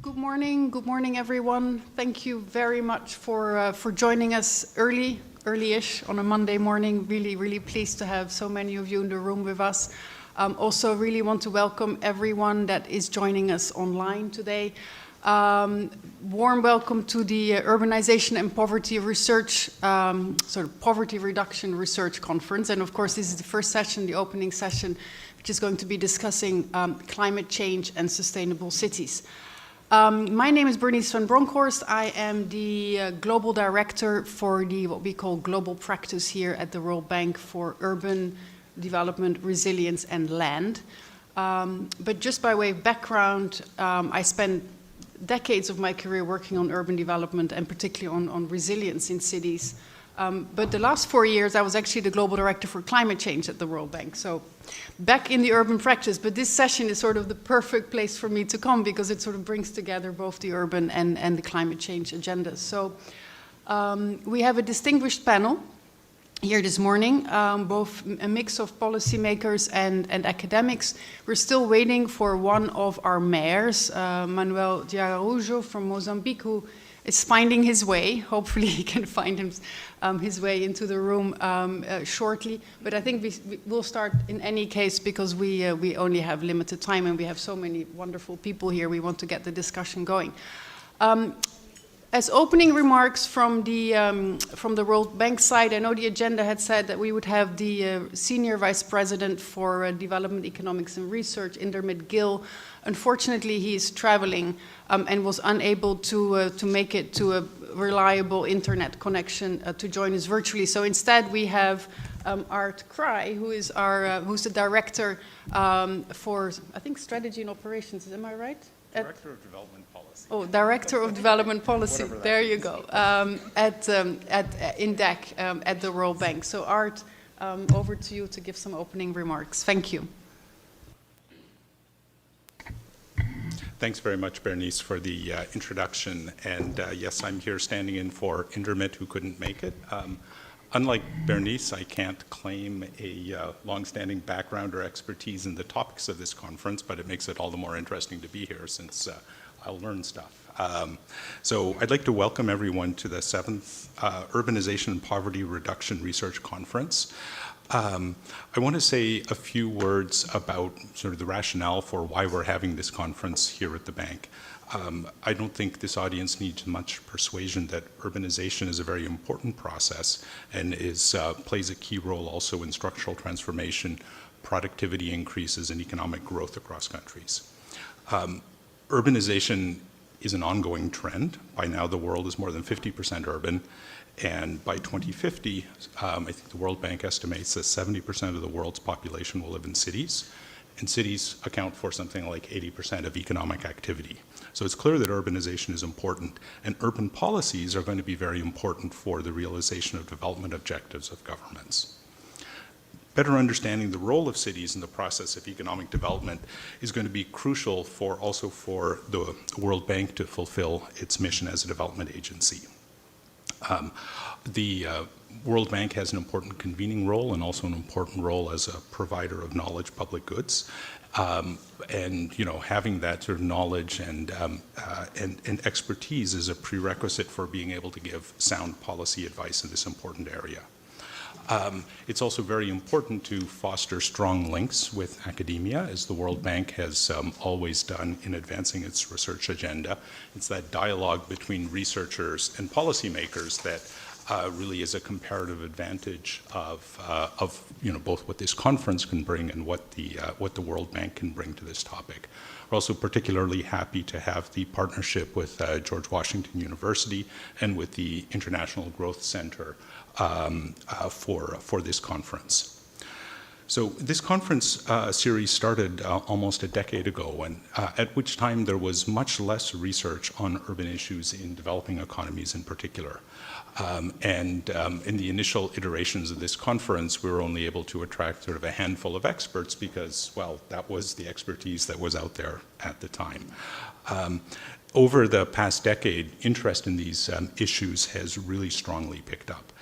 Good morning everyone. Thank you very much for joining us early-ish on a Monday morning. Really pleased to have so many of you in the room with us. Also really want to welcome everyone that is joining us online today. Warm welcome to the Urbanization and Poverty Research, Poverty Reduction Research Conference. And of course, this is the first session, the opening session, which is going to be discussing climate change and sustainable cities. My name is Bernice van Bronkhorst. I am the Global Director for what we call global practice here at the World Bank for urban development, resilience and land. But just by way of background, I spent decades of my career working on urban development and particularly on resilience in cities. But the last 4 years, I was actually the Global Director for climate change at the World Bank. So back in the urban practice, but this session is sort of the perfect place for me to come because it sort of brings together both the urban and the climate change agendas. So we have a distinguished panel here this morning, both a mix of policymakers and academics. We're still waiting for one of our mayors, Manuel de Araújo from Mozambique, who is finding his way. Hopefully he can find his way into the room shortly. But I think we'll start in any case because we only have limited time and we have so many wonderful people here. We want to get the discussion going. As opening remarks from the World Bank side, I know the agenda had said that we would have the Senior Vice President for Development Economics and Research, Indermit Gill. Unfortunately, he is traveling and was unable to make it to a reliable internet connection to join us virtually. So instead, we have Aart Kraay, who's the director for, I think, strategy and operations. Am I right? Director of Development Policy. Oh, Director of Development Policy. There you go. In DEC at the World Bank. So Aart, over to you to give some opening remarks. Thank you. Thanks very much, Bernice, for the introduction. And yes, I'm here standing in for Indermit, who couldn't make it. Unlike Bernice, I can't claim a long-standing background or expertise in the topics of this conference, but it makes it all the more interesting to be here since I'll learn stuff. So I'd like to welcome everyone to the 7th Urbanization and Poverty Reduction Research Conference. I want to say a few words about sort of the rationale for why we're having this conference here at the bank. I don't think this audience needs much persuasion that urbanization is a very important process and plays a key role also in structural transformation, productivity increases, and economic growth across countries. Urbanization is an ongoing trend. By now, the world is more than 50% urban. And by 2050, I think the World Bank estimates that 70% of the world's population will live in cities. And cities account for something like 80% of economic activity. So it's clear that urbanization is important, and urban policies are going to be very important for the realization of development objectives of governments. Better understanding the role of cities in the process of economic development is going to be crucial also for the World Bank to fulfill its mission as a development agency. The World Bank has an important convening role and also an important role as a provider of knowledge, public goods. And having that sort of knowledge and expertise is a prerequisite for being able to give sound policy advice in this important area. It's also very important to foster strong links with academia, as the World Bank has always done in advancing its research agenda. It's that dialogue between researchers and policymakers that really is a comparative advantage of both what this conference can bring and what the World Bank can bring to this topic. We're also particularly happy to have the partnership with George Washington University and with the International Growth Center for this conference. So this conference series started almost a decade ago, and at which time there was much less research on urban issues in developing economies in particular. In the initial iterations of this conference, we were only able to attract sort of a handful of experts because, well, that was the expertise that was out there at the time. Over the past decade, interest in these issues has really strongly picked up.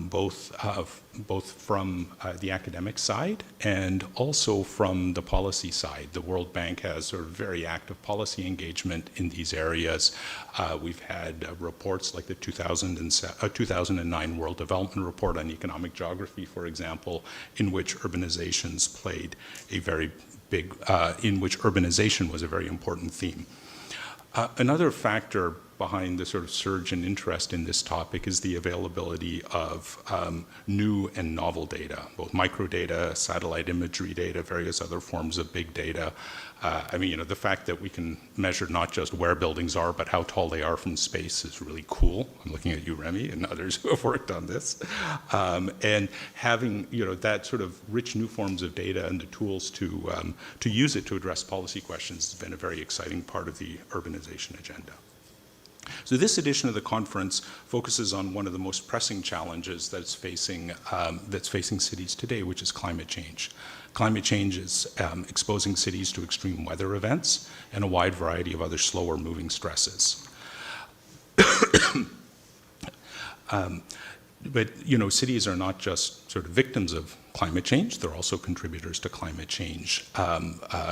both from the academic side and also from the policy side. The World Bank has sort of very active policy engagement in these areas. We've had reports like the 2009 World Development Report on Economic Geography, for example, in which urbanizations played a very big, in which urbanization was a very important theme. Another factor behind the sort of surge in interest in this topic is the availability of new and novel data, both microdata, satellite imagery data, various other forms of big data. I mean, the fact that we can measure not just where buildings are, but how tall they are from space is really cool. I'm looking at you, Remy, and others who have worked on this. And having, that sort of rich new forms of data and the tools to use it to address policy questions has been a very exciting part of the urbanization agenda. So this edition of the conference focuses on one of the most pressing challenges that's facing cities today, which is climate change. Climate change is exposing cities to extreme weather events and a wide variety of other slower moving stresses. But, cities are not just sort of victims of climate change, they're also contributors to climate change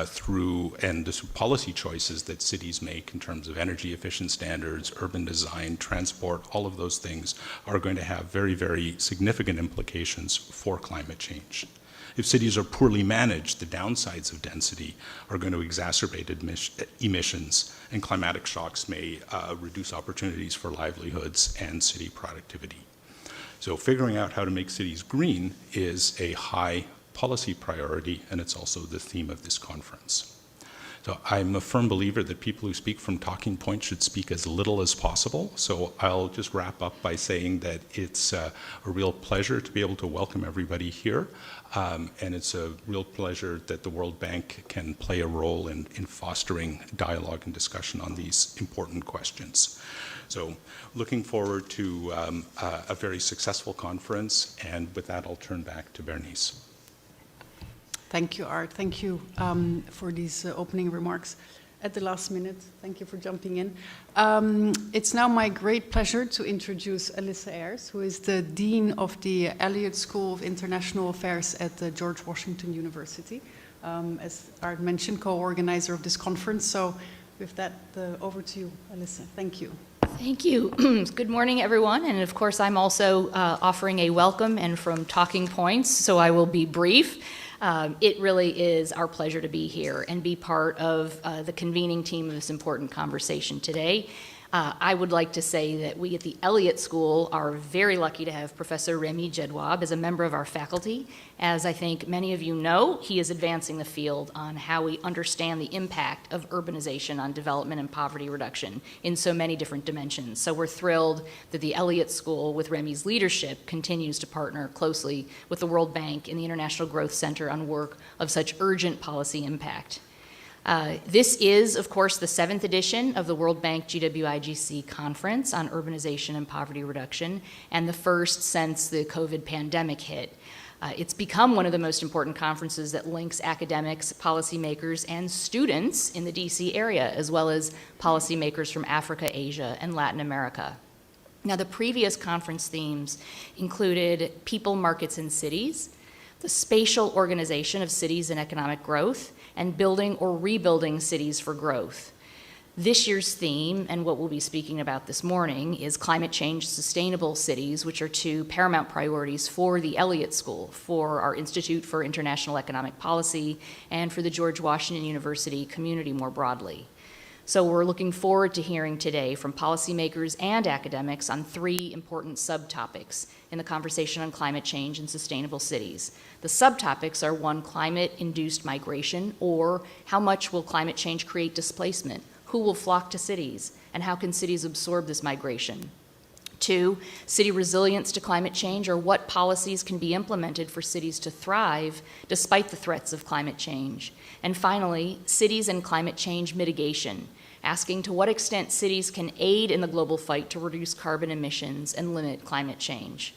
through the policy choices that cities make in terms of energy efficient standards, urban design, transport, all of those things are going to have very, very significant implications for climate change. If cities are poorly managed, the downsides of density are going to exacerbate emissions, and climatic shocks may reduce opportunities for livelihoods and city productivity. So figuring out how to make cities green is a high policy priority, and it's also the theme of this conference. So I'm a firm believer that people who speak from talking points should speak as little as possible. So I'll just wrap up by saying that it's a real pleasure to be able to welcome everybody here. And it's a real pleasure that the World Bank can play a role in fostering dialogue and discussion on these important questions. So looking forward to a very successful conference. And with that, I'll turn back to Bernice. Thank you, Aart. Thank you for these opening remarks at the last minute. Thank you for jumping in. It's now my great pleasure to introduce Alyssa Ayres, who is the Dean of the Elliott School of International Affairs at the George Washington University. As Aart mentioned, co-organizer of this conference. So with that, over to you, Alyssa. Thank you. Thank you. Good morning, everyone. And of course, I'm also offering a welcome and from Talking Points, so I will be brief. It really is our pleasure to be here and be part of the convening team of this important conversation today. I would like to say that we at the Elliott School are very lucky to have Professor Remy Jedwab as a member of our faculty. As I think many of you know, he is advancing the field on how we understand the impact of urbanization on development and poverty reduction in so many different dimensions. So we're thrilled that the Elliott School, with Remy's leadership, continues to partner closely with the World Bank and the International Growth Center on work of such urgent policy impact. This is, of course, the 7th edition of the World Bank GWIGC Conference on Urbanization and Poverty Reduction, and the first since the COVID pandemic hit. It's become one of the most important conferences that links academics, policymakers, and students in the DC area, as well as policymakers from Africa, Asia, and Latin America. Now, the previous conference themes included people, markets, and cities, the spatial organization of cities and economic growth, and building or rebuilding cities for growth. This year's theme, and what we'll be speaking about this morning, is climate change sustainable cities, which are two paramount priorities for the Elliott School, for our Institute for International Economic Policy, and for the George Washington University community more broadly. So we're looking forward to hearing today from policymakers and academics on three important subtopics in the conversation on climate change and sustainable cities. The subtopics are: one, climate-induced migration, or how much will climate change create displacement? Who will flock to cities, and how can cities absorb this migration? Two, city resilience to climate change, or what policies can be implemented for cities to thrive despite the threats of climate change? And finally, cities and climate change mitigation, asking to what extent cities can aid in the global fight to reduce carbon emissions and limit climate change.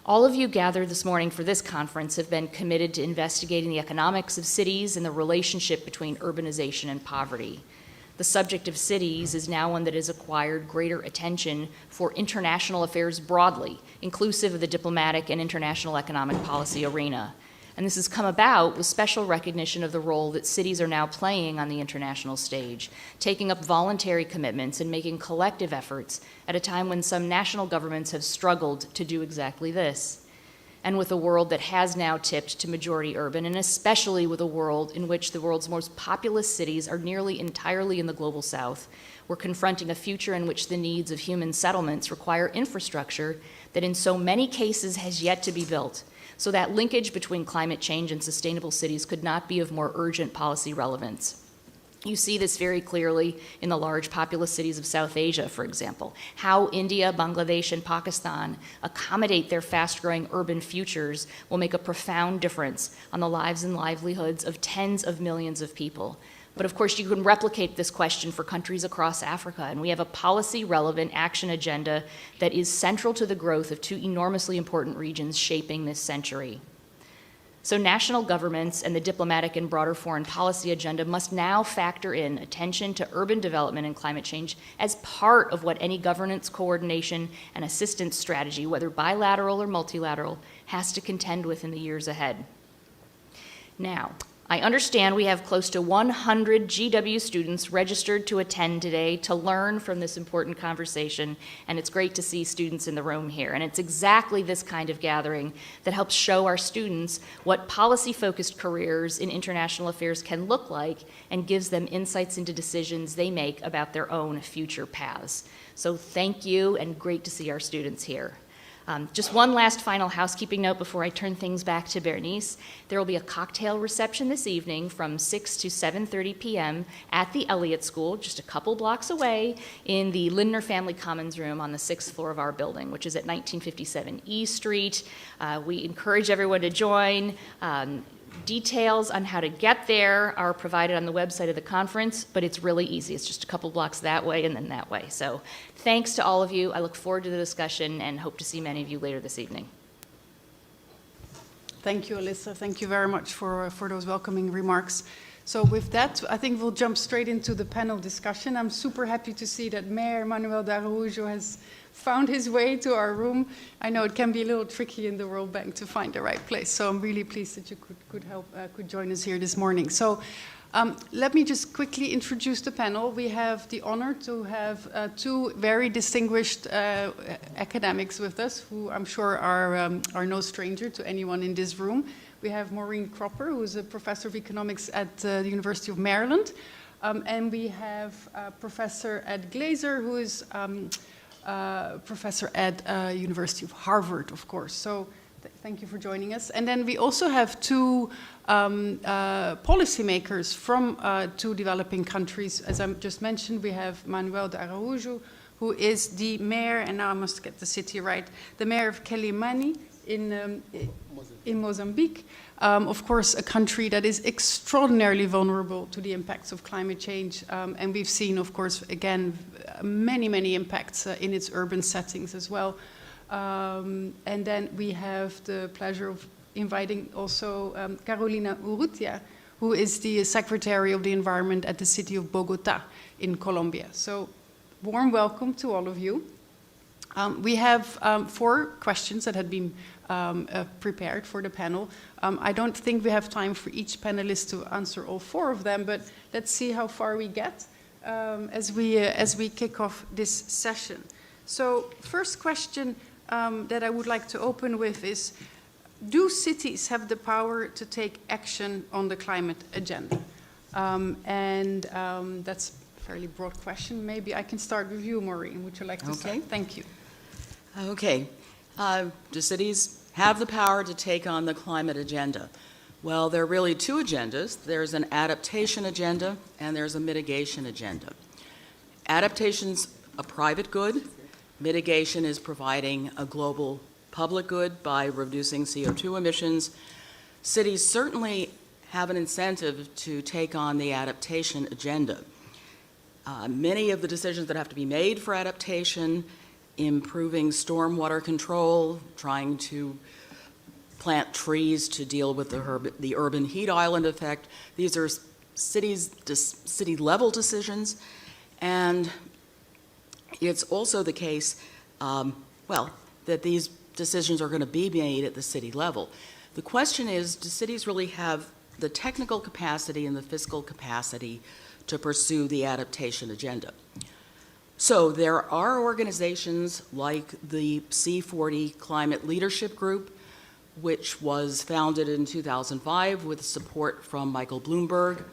All of you gathered this morning for this conference have been committed to investigating the economics of cities and the relationship between urbanization and poverty. The subject of cities is now one that has acquired greater attention for international affairs broadly, inclusive of the diplomatic and international economic policy arena. And this has come about with special recognition of the role that cities are now playing on the international stage, taking up voluntary commitments and making collective efforts at a time when some national governments have struggled to do exactly this. And with a world that has now tipped to majority urban, and especially with a world in which the world's most populous cities are nearly entirely in the global south, we're confronting a future in which the needs of human settlements require infrastructure that in so many cases has yet to be built. So that linkage between climate change and sustainable cities could not be of more urgent policy relevance. You see this very clearly in the large populous cities of South Asia, for example. How India, Bangladesh, and Pakistan accommodate their fast-growing urban futures will make a profound difference on the lives and livelihoods of tens of millions of people. But of course, you can replicate this question for countries across Africa, and we have a policy-relevant action agenda that is central to the growth of two enormously important regions shaping this century. So national governments and the diplomatic and broader foreign policy agenda must now factor in attention to urban development and climate change as part of what any governance coordination and assistance strategy, whether bilateral or multilateral, has to contend with in the years ahead. Now, I understand we have close to 100 GW students registered to attend today to learn from this important conversation, and it's great to see students in the room here. And it's exactly this kind of gathering that helps show our students what policy-focused careers in international affairs can look like and gives them insights into decisions they make about their own future paths. So thank you, and great to see our students here. Just one last final housekeeping note before I turn things back to Bernice. There will be a cocktail reception this evening from 6 to 7:30 p.m. at the Elliott School, just a couple blocks away, in the Lindner Family Commons room on the 6th floor of our building, which is at 1957 E Street. We encourage everyone to join. Details on how to get there are provided on the website of the conference, but it's really easy. It's just a couple blocks that way and then that way. So thanks to all of you. I look forward to the discussion and hope to see many of you later this evening. Thank you, Alyssa. Thank you very much for those welcoming remarks. So with that, I think we'll jump straight into the panel discussion. I'm super happy to see that Mayor Manuel de Araújo has found his way to our room. I know it can be a little tricky in the World Bank to find the right place, so I'm really pleased that you could join us here this morning. So let me just quickly introduce the panel. We have the honor to have two very distinguished academics with us, who I'm sure are no stranger to anyone in this room. We have Maureen, who is a professor of economics at the University of Maryland, and we have Professor Ed Glaeser, who is professor at University of Harvard, of course. So thank you for joining us. And then we also have two policymakers from two developing countries. As I just mentioned, we have Manuel de Araújo, who is the mayor, and now I must get the city right, the mayor of Quelimane in Mozambique. Of course, a country that is extraordinarily vulnerable to the impacts of climate change. And we've seen, of course, again, many impacts in its urban settings as well. And then we have the pleasure of inviting also Carolina Urrutia, who is the Secretary of the Environment at the city of Bogotá in Colombia. So warm welcome to all of you. We have 4 questions that had been prepared for the panel. I don't think we have time for each panelist to answer all 4 of them, but let's see how far we get as we kick off this session. So first question that I would like to open with is, do cities have the power to take action on the climate agenda? That's a fairly broad question. Maybe I can start with you, Maureen. Would you like to start? Thank you. Okay. Do cities have the power to take on the climate agenda? Well, there are really 2 agendas. There's an adaptation agenda and there's a mitigation agenda. Adaptation's a private good. Mitigation is providing a global public good by reducing CO2 emissions. Cities certainly have an incentive to take on the adaptation agenda. Many of the decisions that have to be made for adaptation, improving stormwater control, trying to plant trees to deal with the urban heat island effect, these are city level decisions, and it's also the case, that these decisions are going to be made at the city level. The question is, do cities really have the technical capacity and the fiscal capacity to pursue the adaptation agenda? So there are organizations like the C40 Climate Leadership Group, which was founded in 2005 with support from Michael Bloomberg.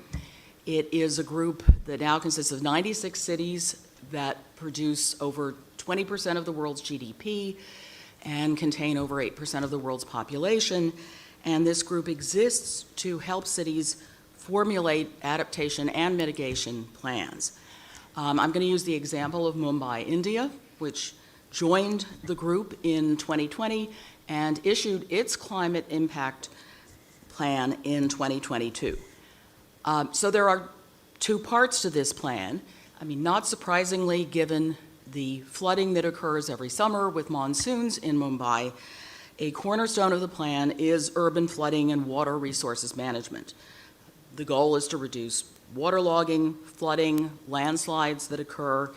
It is a group that now consists of 96 cities that produce over 20% of the world's GDP and contain over 8% of the world's population. And this group exists to help cities formulate adaptation and mitigation plans. I'm going to use the example of Mumbai, India, which joined the group in 2020 and issued its climate impact plan in 2022. So there are two parts to this plan. I mean, not surprisingly, given the flooding that occurs every summer with monsoons in Mumbai, a cornerstone of the plan is urban flooding and water resources management. The goal is to reduce waterlogging, flooding, landslides that occur,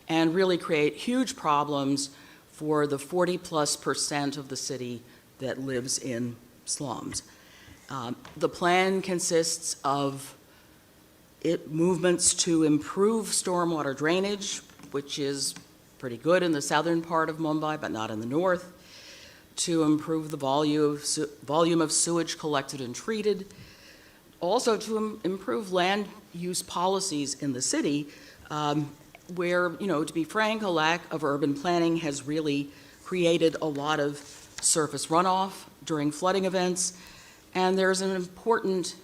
and really create huge problems for the 40+% of the city that lives in slums. The plan consists of movements to improve stormwater drainage, which is pretty good in the southern part of Mumbai, but not in the north, to improve the volume of sewage collected and treated, also to improve land use policies in the city, where, to be frank, a lack of urban planning has really created a lot of surface runoff during flooding events, and there's an important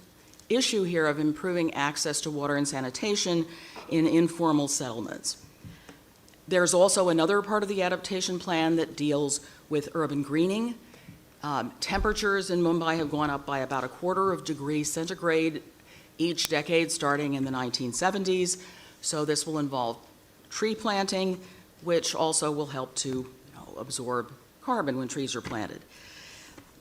issue here of improving access to water and sanitation in informal settlements. There's also another part of the adaptation plan that deals with urban greening. Temperatures in Mumbai have gone up by about 1/4 degree centigrade each decade starting in the 1970s, so this will involve tree planting, which also will help to absorb carbon when trees are planted.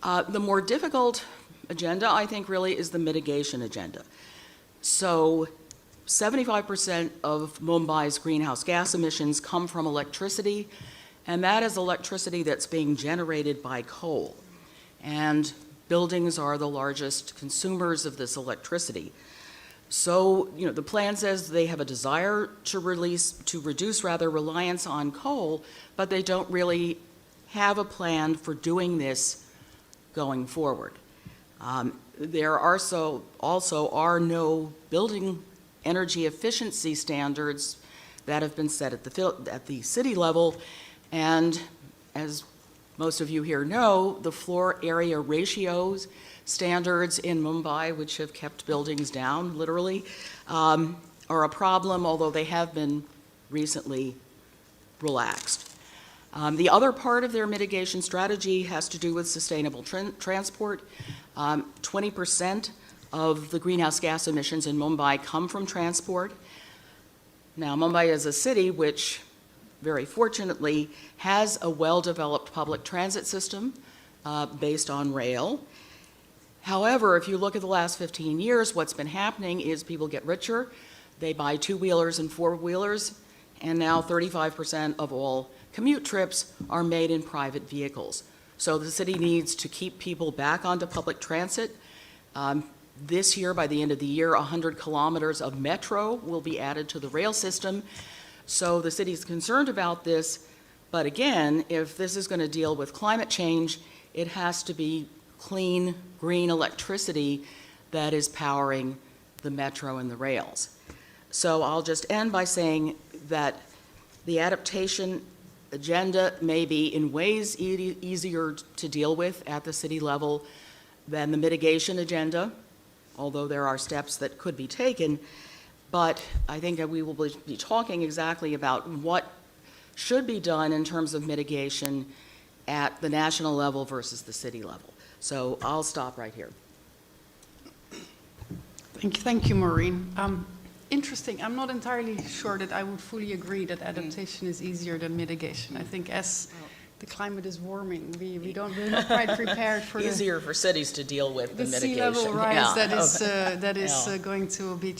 The more difficult agenda, I think, really is the mitigation agenda. So 75% of Mumbai's greenhouse gas emissions come from electricity, and that is electricity that's being generated by coal. And buildings are the largest consumers of this electricity. So, the plan says they have a desire to reduce reliance on coal, but they don't really have a plan for doing this going forward. There also are no building energy efficiency standards that have been set at the city level, and as most of you here know, the floor area ratios standards in Mumbai, which have kept buildings down, literally, are a problem, although they have been recently relaxed. The other part of their mitigation strategy has to do with sustainable transport. 20% of the greenhouse gas emissions in Mumbai come from transport. Now, Mumbai is a city which, very fortunately, has a well-developed public transit system based on rail. However, if you look at the last 15 years, what's been happening is people get richer, they buy two-wheelers and four-wheelers, and now 35% of all commute trips are made in private vehicles. So the city needs to keep people back onto public transit. This year, by the end of the year, 100 kilometers of metro will be added to the rail system. So the city's concerned about this, but again, if this is going to deal with climate change, it has to be clean, green electricity that is powering the metro and the rails. So I'll just end by saying that the adaptation agenda may be in ways easier to deal with at the city level than the mitigation agenda, although there are steps that could be taken. But I think that we will be talking exactly about what should be done in terms of mitigation at the national level versus the city level. So I'll stop right here. Thank you, Maureen. Interesting. I'm not entirely sure that I would fully agree that adaptation is easier than mitigation. I think as the climate is warming. We're not quite prepared for Easier for cities to deal with the sea mitigation. level rise Yeah. that is Yeah. going to be,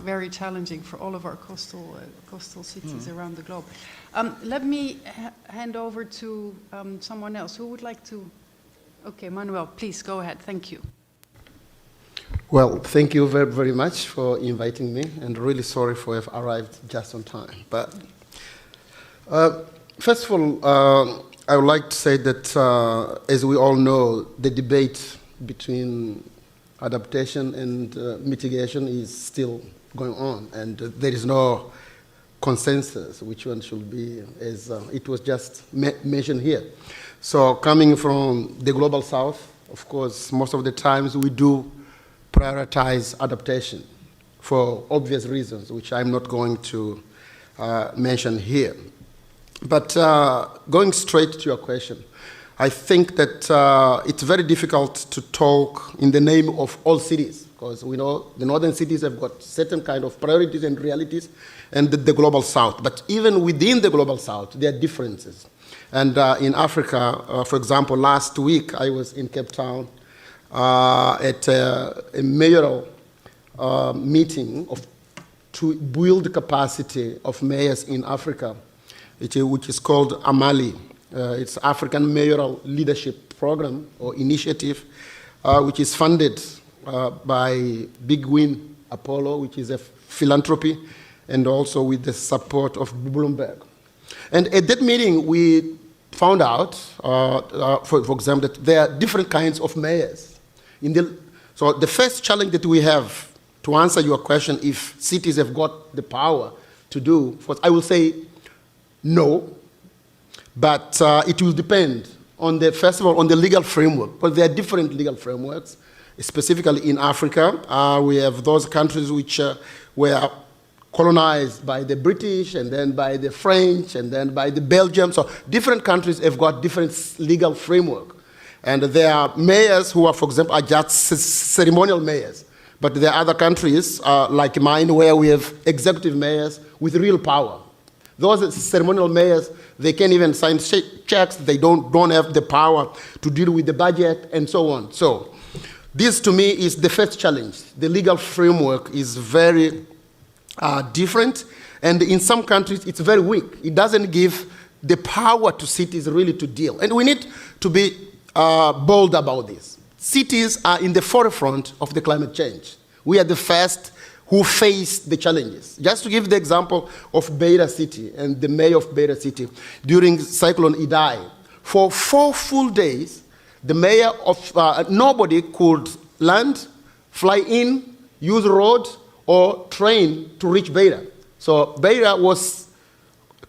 very challenging for all of our coastal cities around the globe. Let me hand over to someone else who would like to. Okay, Manuel, please go ahead. Thank you. Well, thank you very, very much for inviting me, and really sorry for have arrived just on time. But first of all, I would like to say that, as we all know, the debate between adaptation and mitigation is still going on, and there is no consensus which one should be, as it was just mentioned here. So coming from the global south, of course, most of the times we do prioritize adaptation for obvious reasons, which I'm not going to mention here. But going straight to your question, I think that it's very difficult to talk in the name of all cities, because we know the northern cities have got certain kind of priorities and realities, and the global south. But even within the global south, there are differences. And in Africa, for example, last week I was in Cape Town at a mayoral meeting to build capacity of mayors in Africa, which is called AMALI. It's African Mayoral Leadership Program or Initiative, which is funded by Big Win Apollo, which is a philanthropy, and also with the support of Bloomberg. And at that meeting, we found out, for example, that there are different kinds of mayors. So the first challenge that we have to answer your question, if cities have got the power to do, first, I will say no, but it will depend on first of all, on the legal framework, because there are different legal frameworks. Specifically in Africa, we have those countries which were colonized by the British, and then by the French, and then by the Belgium. So different countries have got different legal framework. And there are mayors who are, for example, are just ceremonial mayors. But there are other countries, like mine, where we have executive mayors with real power. Those ceremonial mayors, they can't even sign checks. They don't have the power to deal with the budget and so on. So this, to me, is the first challenge. The legal framework is very different, and in some countries, it's very weak. It doesn't give the power to cities really to deal. And we need to be bold about this. Cities are in the forefront of the climate change. We are the first who face the challenges. Just to give the example of Beira City and the mayor of Beira City, during Cyclone Idai, for 4 full days, the mayor of, nobody could land, fly in, use road, or train to reach Beira. So Beira was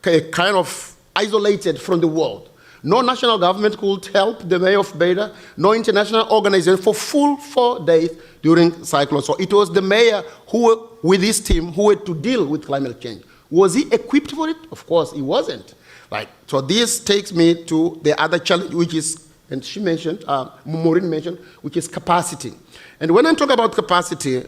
kind of isolated from the world. No national government could help the mayor of Beira, no international organization for full 4 days during cyclone. So it was the mayor who, with his team, who had to deal with climate change. Was he equipped for it? Of course, he wasn't. Right. So this takes me to the other challenge, which is, and she mentioned, Maureen mentioned, which is capacity. And when I talk about capacity,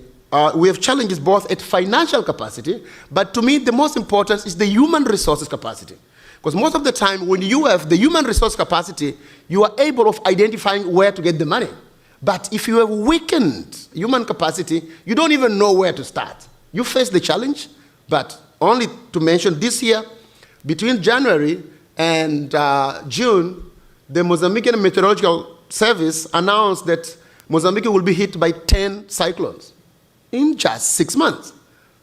we have challenges both at financial capacity, but to me, the most important is the human resources capacity. Because most of the time, when you have the human resource capacity, you are able of identifying where to get the money. But if you have weakened human capacity, you don't even know where to start. You face the challenge, but only to mention this year, between January and June, the Mozambican Meteorological Service announced that Mozambique will be hit by 10 cyclones in just 6 months.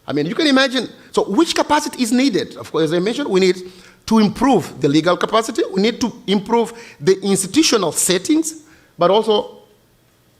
I mean, you can imagine. So which capacity is needed? Of course, as I mentioned, we need to improve the legal capacity. We need to improve the institutional settings, but also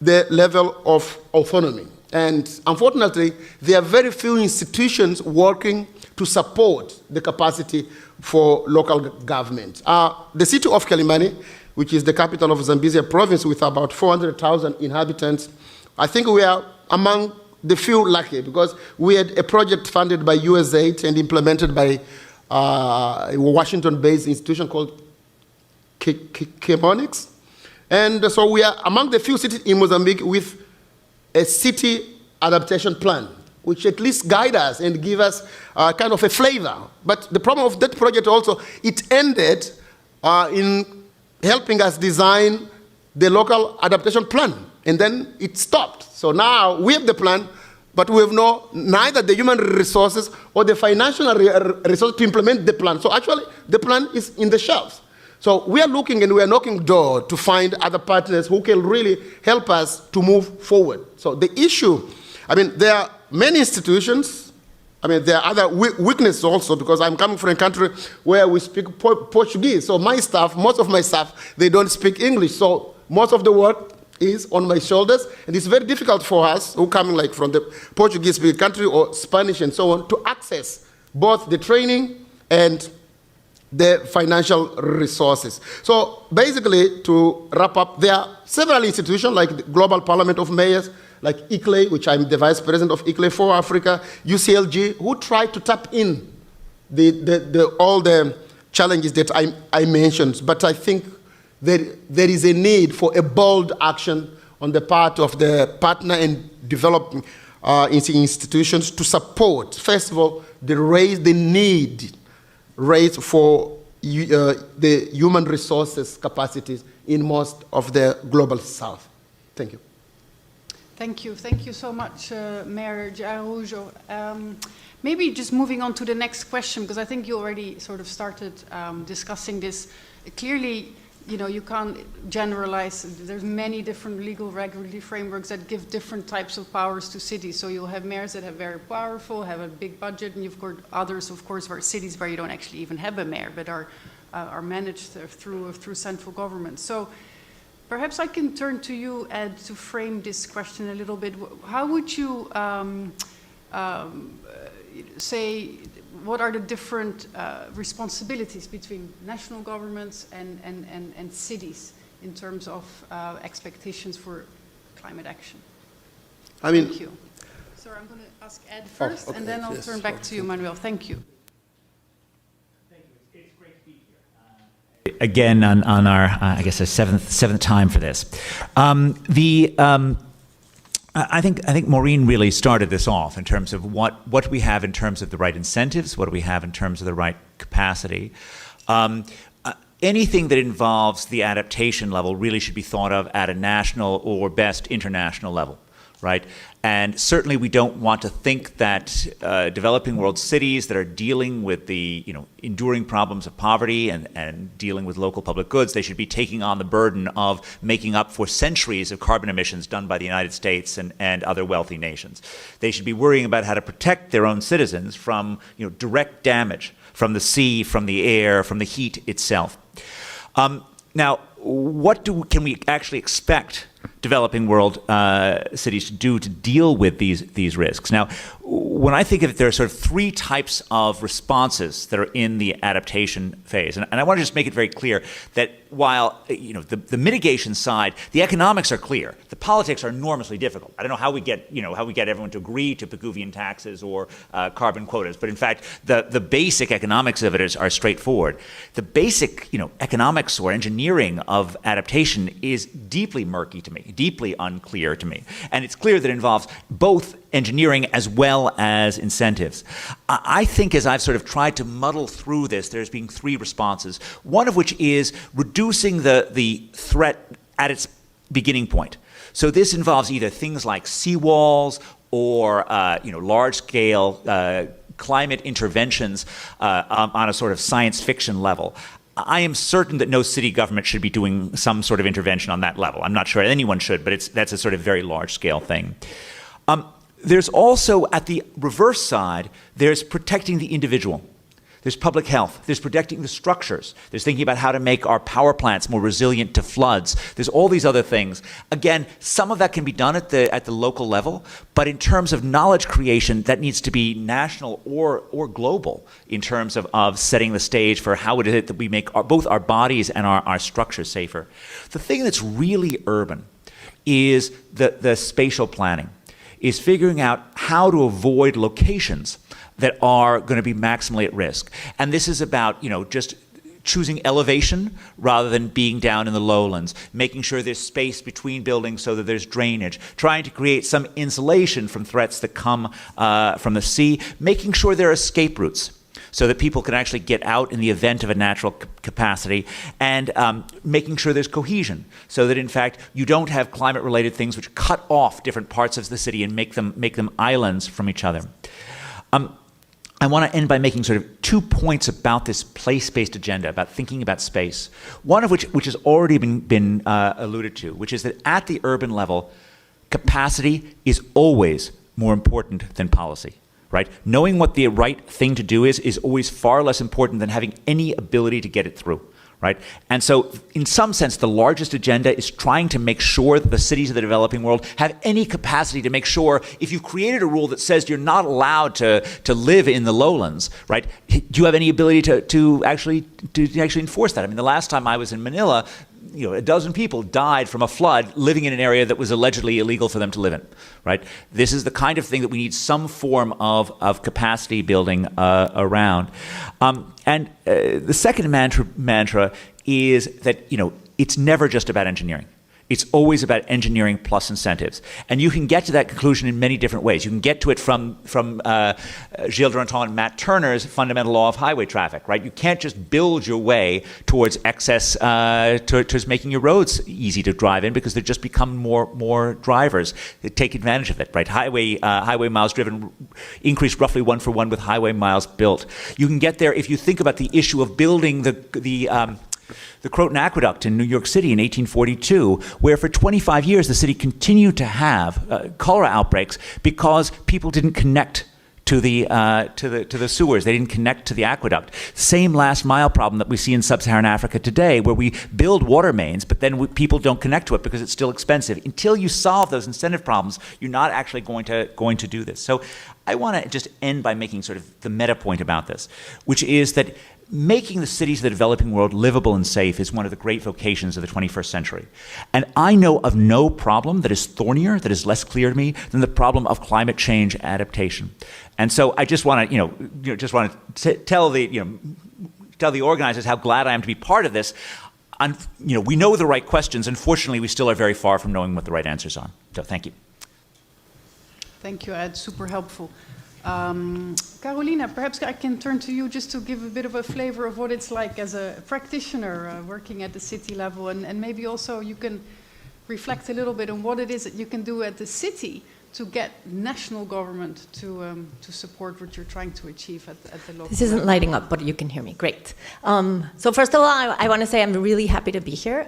the level of autonomy. And unfortunately, there are very few institutions working to support the capacity for local government. The city of Quelimane, which is the capital of Zambezia province with about 400,000 inhabitants, I think we are among the few lucky, because we had a project funded by USAID and implemented by a Washington-based institution called Chemonex. And so we are among the few cities in Mozambique with a city adaptation plan, which at least guide us and give us kind of a flavor. But the problem of that project also, it ended in helping us design the local adaptation plan. And then it stopped. So now we have the plan, but we have neither the human resources or the financial resources to implement the plan. So actually, the plan is in the shelves. So we are looking and we are knocking door to find other partners who can really help us to move forward. So the issue, there are many institutions. There are other weaknesses also, because I'm coming from a country where we speak Portuguese. So most of my staff, they don't speak English. So most of the work is on my shoulders, and it's very difficult for us who come like from the Portuguese-speaking country or Spanish and so on to access both the training and the financial resources. So basically, to wrap up, there are several institutions like the Global Parliament of Mayors, like ICLE, which I'm the vice president of ICLE for Africa, UCLG, who try to tap in all the challenges that I mentioned. But I think there is a need for a bold action on the part of the partner and developing institutions to support, first of all, the need raised for the human resources capacities in most of the global south. Thank you. Thank you. Thank you so much, Mayor Araújo. Maybe just moving on to the next question, because I think you already sort of started discussing this. Clearly, you can't generalize. There's many different legal regulatory frameworks that give different types of powers to cities. So you'll have mayors that have very powerful, have a big budget, and you've got others, of course, where cities where you don't actually even have a mayor, but are managed through central government. So perhaps I can turn to you, Ed, to frame this question a little bit. How would you say, what are the different responsibilities between national governments and cities in terms of expectations for climate action? Thank you. So I'm going to ask Ed first, and then I'll turn back to you, Manuel. Thank you. Thank you. It's great to be here. Again, on our, I guess, a seventh time for this. I think Maureen really started this off in terms of what we have in terms of the right incentives, what do we have in terms of the right capacity. Anything that involves the adaptation level really should be thought of at a national or best international level, right? And certainly we don't want to think that developing world cities that are dealing with the enduring problems of poverty and dealing with local public goods, they should be taking on the burden of making up for centuries of carbon emissions done by the United States and other wealthy nations. They should be worrying about how to protect their own citizens from direct damage from the sea, from the air, from the heat itself. Now, what can we actually expect developing world cities to do to deal with these risks? Now, when I think of it, there are sort of three types of responses that are in the adaptation phase. And I want to just make it very clear that while the mitigation side, the economics are clear. The politics are enormously difficult. I don't know how we get everyone to agree to Pigouvian taxes or carbon quotas, but in fact, the basic economics of it are straightforward. The basic economics or engineering of adaptation is deeply murky to me, deeply unclear to me. And it's clear that it involves both engineering as well as incentives. I think as I've sort of tried to muddle through this, there's been three responses, one of which is reducing the threat at its beginning point. So this involves either things like seawalls or large-scale climate interventions on a sort of science fiction level. I am certain that no city government should be doing some sort of intervention on that level. I'm not sure anyone should, but that's a sort of very large-scale thing. There's also, at the reverse side, there's protecting the individual. There's public health. There's protecting the structures. There's thinking about how to make our power plants more resilient to floods. There's all these other things. Again, some of that can be done at the local level, but in terms of knowledge creation, that needs to be national or global in terms of setting the stage for how it is that we make both our bodies and our structures safer. The thing that's really urban is the spatial planning, is figuring out how to avoid locations that are going to be maximally at risk. And this is about, just choosing elevation rather than being down in the lowlands, making sure there's space between buildings so that there's drainage, trying to create some insulation from threats that come from the sea, making sure there are escape routes. so that people can actually get out in the event of a natural capacity, and making sure there's cohesion, so that in fact you don't have climate-related things which cut off different parts of the city and make them islands from each other. I want to end by making sort of 2 points about this place-based agenda, about thinking about space. One of which has already been alluded to, which is that at the urban level, capacity is always more important than policy, right? Knowing what the right thing to do is always far less important than having any ability to get it through, right? And so, in some sense, the largest agenda is trying to make sure that the cities of the developing world have any capacity to make sure, if you've created a rule that says you're not allowed to live in the lowlands, right? Do you have any ability to actually enforce that? I mean, the last time I was in Manila, a dozen people died from a flood living in an area that was allegedly illegal for them to live in, right? This is the kind of thing that we need some form of capacity building around. And the second mantra is that, it's never just about engineering. It's always about engineering plus incentives. And you can get to that conclusion in many different ways. You can get to it from Gilles Duranton and Matt Turner's fundamental law of highway traffic, right? You can't just build your way towards excess, towards making your roads easy to drive in, because there just become more drivers that take advantage of it, right? Highway miles driven increased roughly 1-for-1 with highway miles built. You can get there if you think about the issue of building the Croton Aqueduct in New York City in 1842, where for 25 years the city continued to have cholera outbreaks because people didn't connect to the sewers. They didn't connect to the aqueduct. Same last mile problem that we see in sub-Saharan Africa today, where we build water mains, but then people don't connect to it because it's still expensive. Until you solve those incentive problems, you're not actually going to do this. So I want to just end by making sort of the meta point about this, which is that making the cities of the developing world livable and safe is one of the great vocations of the 21st century. And I know of no problem that is thornier, that is less clear to me, than the problem of climate change adaptation. And so I just want to, tell the organizers how glad I am to be part of this. We know the right questions. Unfortunately, we still are very far from knowing what the right answers are. So thank you. Thank you, Ed. Super helpful. Carolina, perhaps I can turn to you just to give a bit of a flavor of what it's like as a practitioner working at the city level, and maybe also you can reflect a little bit on what it is that you can do at the city to get national government to support what you're trying to achieve at the local This isn't level. lighting up, but you can hear me. Great. So first of all, I want to say I'm really happy to be here.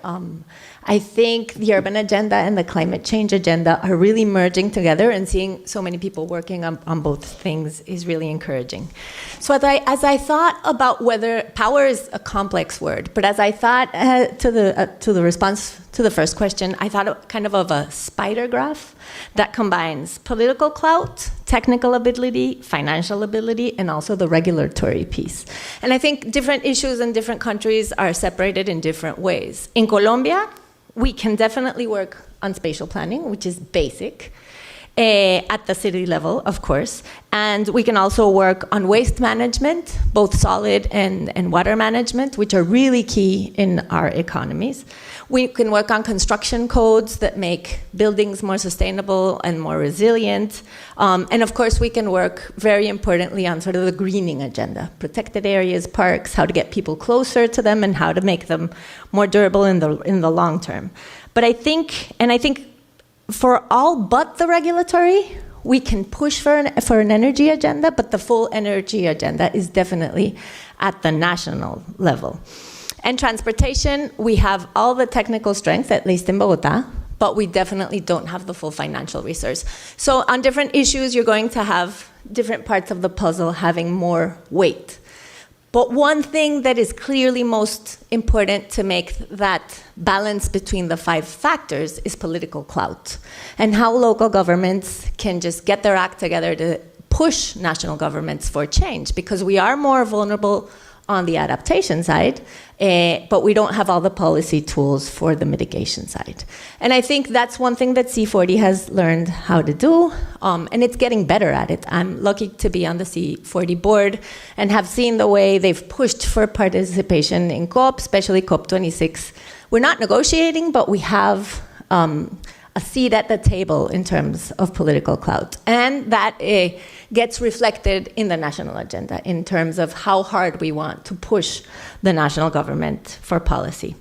I think the urban agenda and the climate change agenda are really merging together, and seeing so many people working on both things is really encouraging. So as I thought about whether power is a complex word, but as I thought to the response to the first question, I thought kind of a spider graph that combines political clout, technical ability, financial ability, and also the regulatory piece. And I think different issues in different countries are separated in different ways. In Colombia, we can definitely work on spatial planning, which is basic, at the city level, of course. And we can also work on waste management, both solid and water management, which are really key in our economies. We can work on construction codes that make buildings more sustainable and more resilient. And of course, we can work very importantly on sort of the greening agenda, protected areas, parks, how to get people closer to them and how to make them more durable in the long term. But I think for all but the regulatory, we can push for an energy agenda, but the full energy agenda is definitely at the national level. And transportation, we have all the technical strength, at least in Bogotá, but we definitely don't have the full financial resource. So on different issues, you're going to have different parts of the puzzle having more weight. But one thing that is clearly most important to make that balance between the 5 factors is political clout, and how local governments can just get their act together to push national governments for change, because we are more vulnerable on the adaptation side, but we don't have all the policy tools for the mitigation side. And I think that's one thing that C40 has learned how to do, and it's getting better at it. I'm lucky to be on the C40 board and have seen the way they've pushed for participation in COP, especially COP26. We're not negotiating, but we have a seat at the table in terms of political clout. And that gets reflected in the national agenda in terms of how hard we want to push the national government for policy.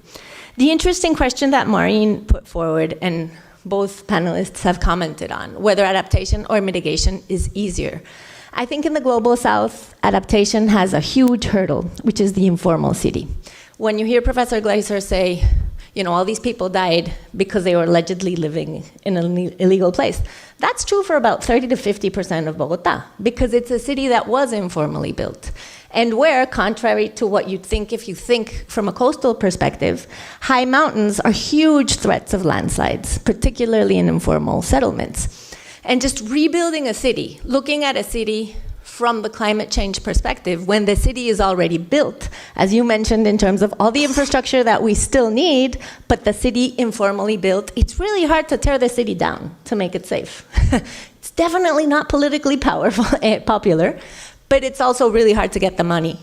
The interesting question that Maureen put forward, and both panelists have commented on, whether adaptation or mitigation is easier. I think in the Global South, adaptation has a huge hurdle, which is the informal city. When you hear Professor Glaeser say, you know, all these people died because they were allegedly living in an illegal place, that's true for about 30 to 50% of Bogotá, because it's a city that was informally built. And where, contrary to what you'd think if you think from a coastal perspective, high mountains are huge threats of landslides, particularly in informal settlements. And just rebuilding a city, looking at a city from the climate change perspective, when the city is already built, as you mentioned in terms of all the infrastructure that we still need, but the city informally built, it's really hard to tear the city down to make it safe. It's definitely not politically popular, but it's also really hard to get the money.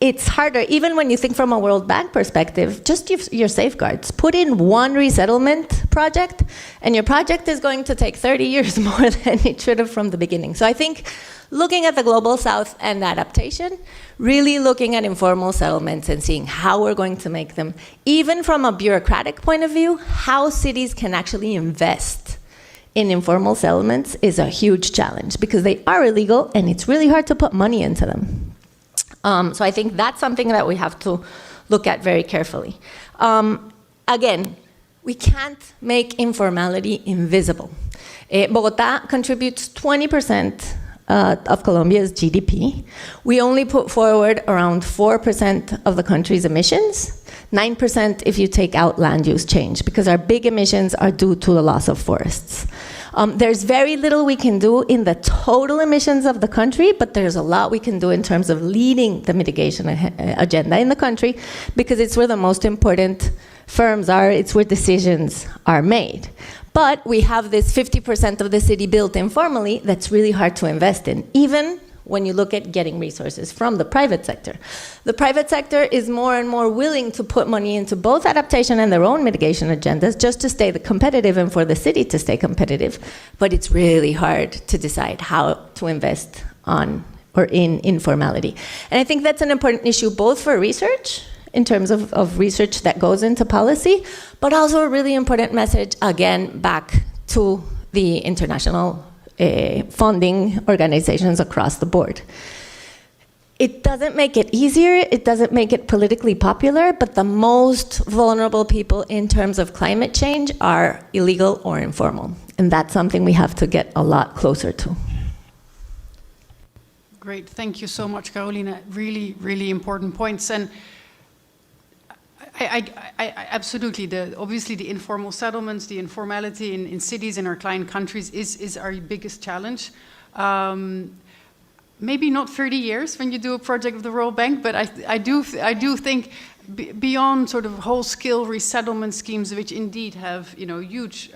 It's harder, even when you think from a World Bank perspective, just your safeguards. Put in one resettlement project, and your project is going to take 30 years more than it should have from the beginning. So I think looking at the Global South and adaptation, really looking at informal settlements and seeing how we're going to make them, even from a bureaucratic point of view, how cities can actually invest in informal settlements is a huge challenge, because they are illegal and it's really hard to put money into them. So I think that's something that we have to look at very carefully. Again, we can't make informality invisible. Bogotá contributes 20% of Colombia's GDP. We only put forward around 4% of the country's emissions, 9% if you take out land use change, because our big emissions are due to the loss of forests. There's very little we can do in the total emissions of the country, but there's a lot we can do in terms of leading the mitigation agenda in the country, because it's where the most important firms are, it's where decisions are made. But we have this 50% of the city built informally that's really hard to invest in, even when you look at getting resources from the private sector. The private sector is more and more willing to put money into both adaptation and their own mitigation agendas just to stay competitive and for the city to stay competitive. But it's really hard to decide how to invest on or in informality. And I think that's an important issue both for research, in terms of research that goes into policy, but also a really important message, again, back to the international funding organizations across the board. It doesn't make it easier, it doesn't make it politically popular, but the most vulnerable people in terms of climate change are illegal or informal. And that's something we have to get a lot closer to. Great, thank you so much, Carolina. Really, really important points. And I absolutely, obviously the informal settlements, the informality in cities in our client countries is our biggest challenge. Maybe not 30 years when you do a project of the World Bank, but I do think beyond sort of whole-scale resettlement schemes, which indeed have huge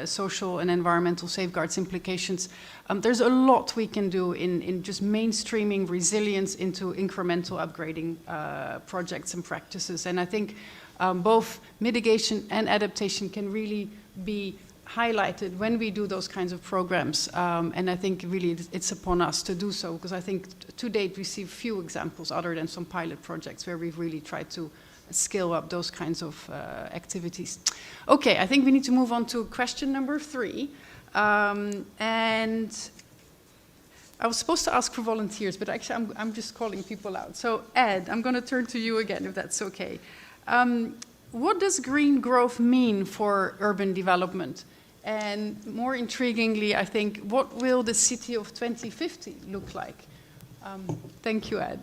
social and environmental safeguards implications, there's a lot we can do in just mainstreaming resilience into incremental upgrading projects and practices. And I think both mitigation and adaptation can really be highlighted when we do those kinds of programs. And I think really it's upon us to do so, because I think to date we see few examples other than some pilot projects where we've really tried to scale up those kinds of activities. Okay, I think we need to move on to question number 3. And I was supposed to ask for volunteers, but actually I'm just calling people out. So Ed, I'm going to turn to you again, if that's okay. What does green growth mean for urban development? And more intriguingly, I think, what will the city of 2050 look like? Thank you, Ed.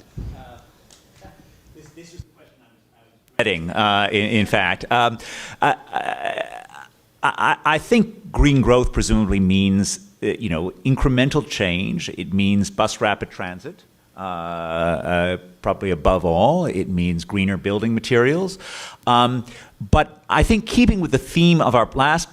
This is the question I was getting, in fact. I think green growth presumably means, incremental change. It means bus rapid transit. Probably above all, it means greener building materials. But I think keeping with the theme of our last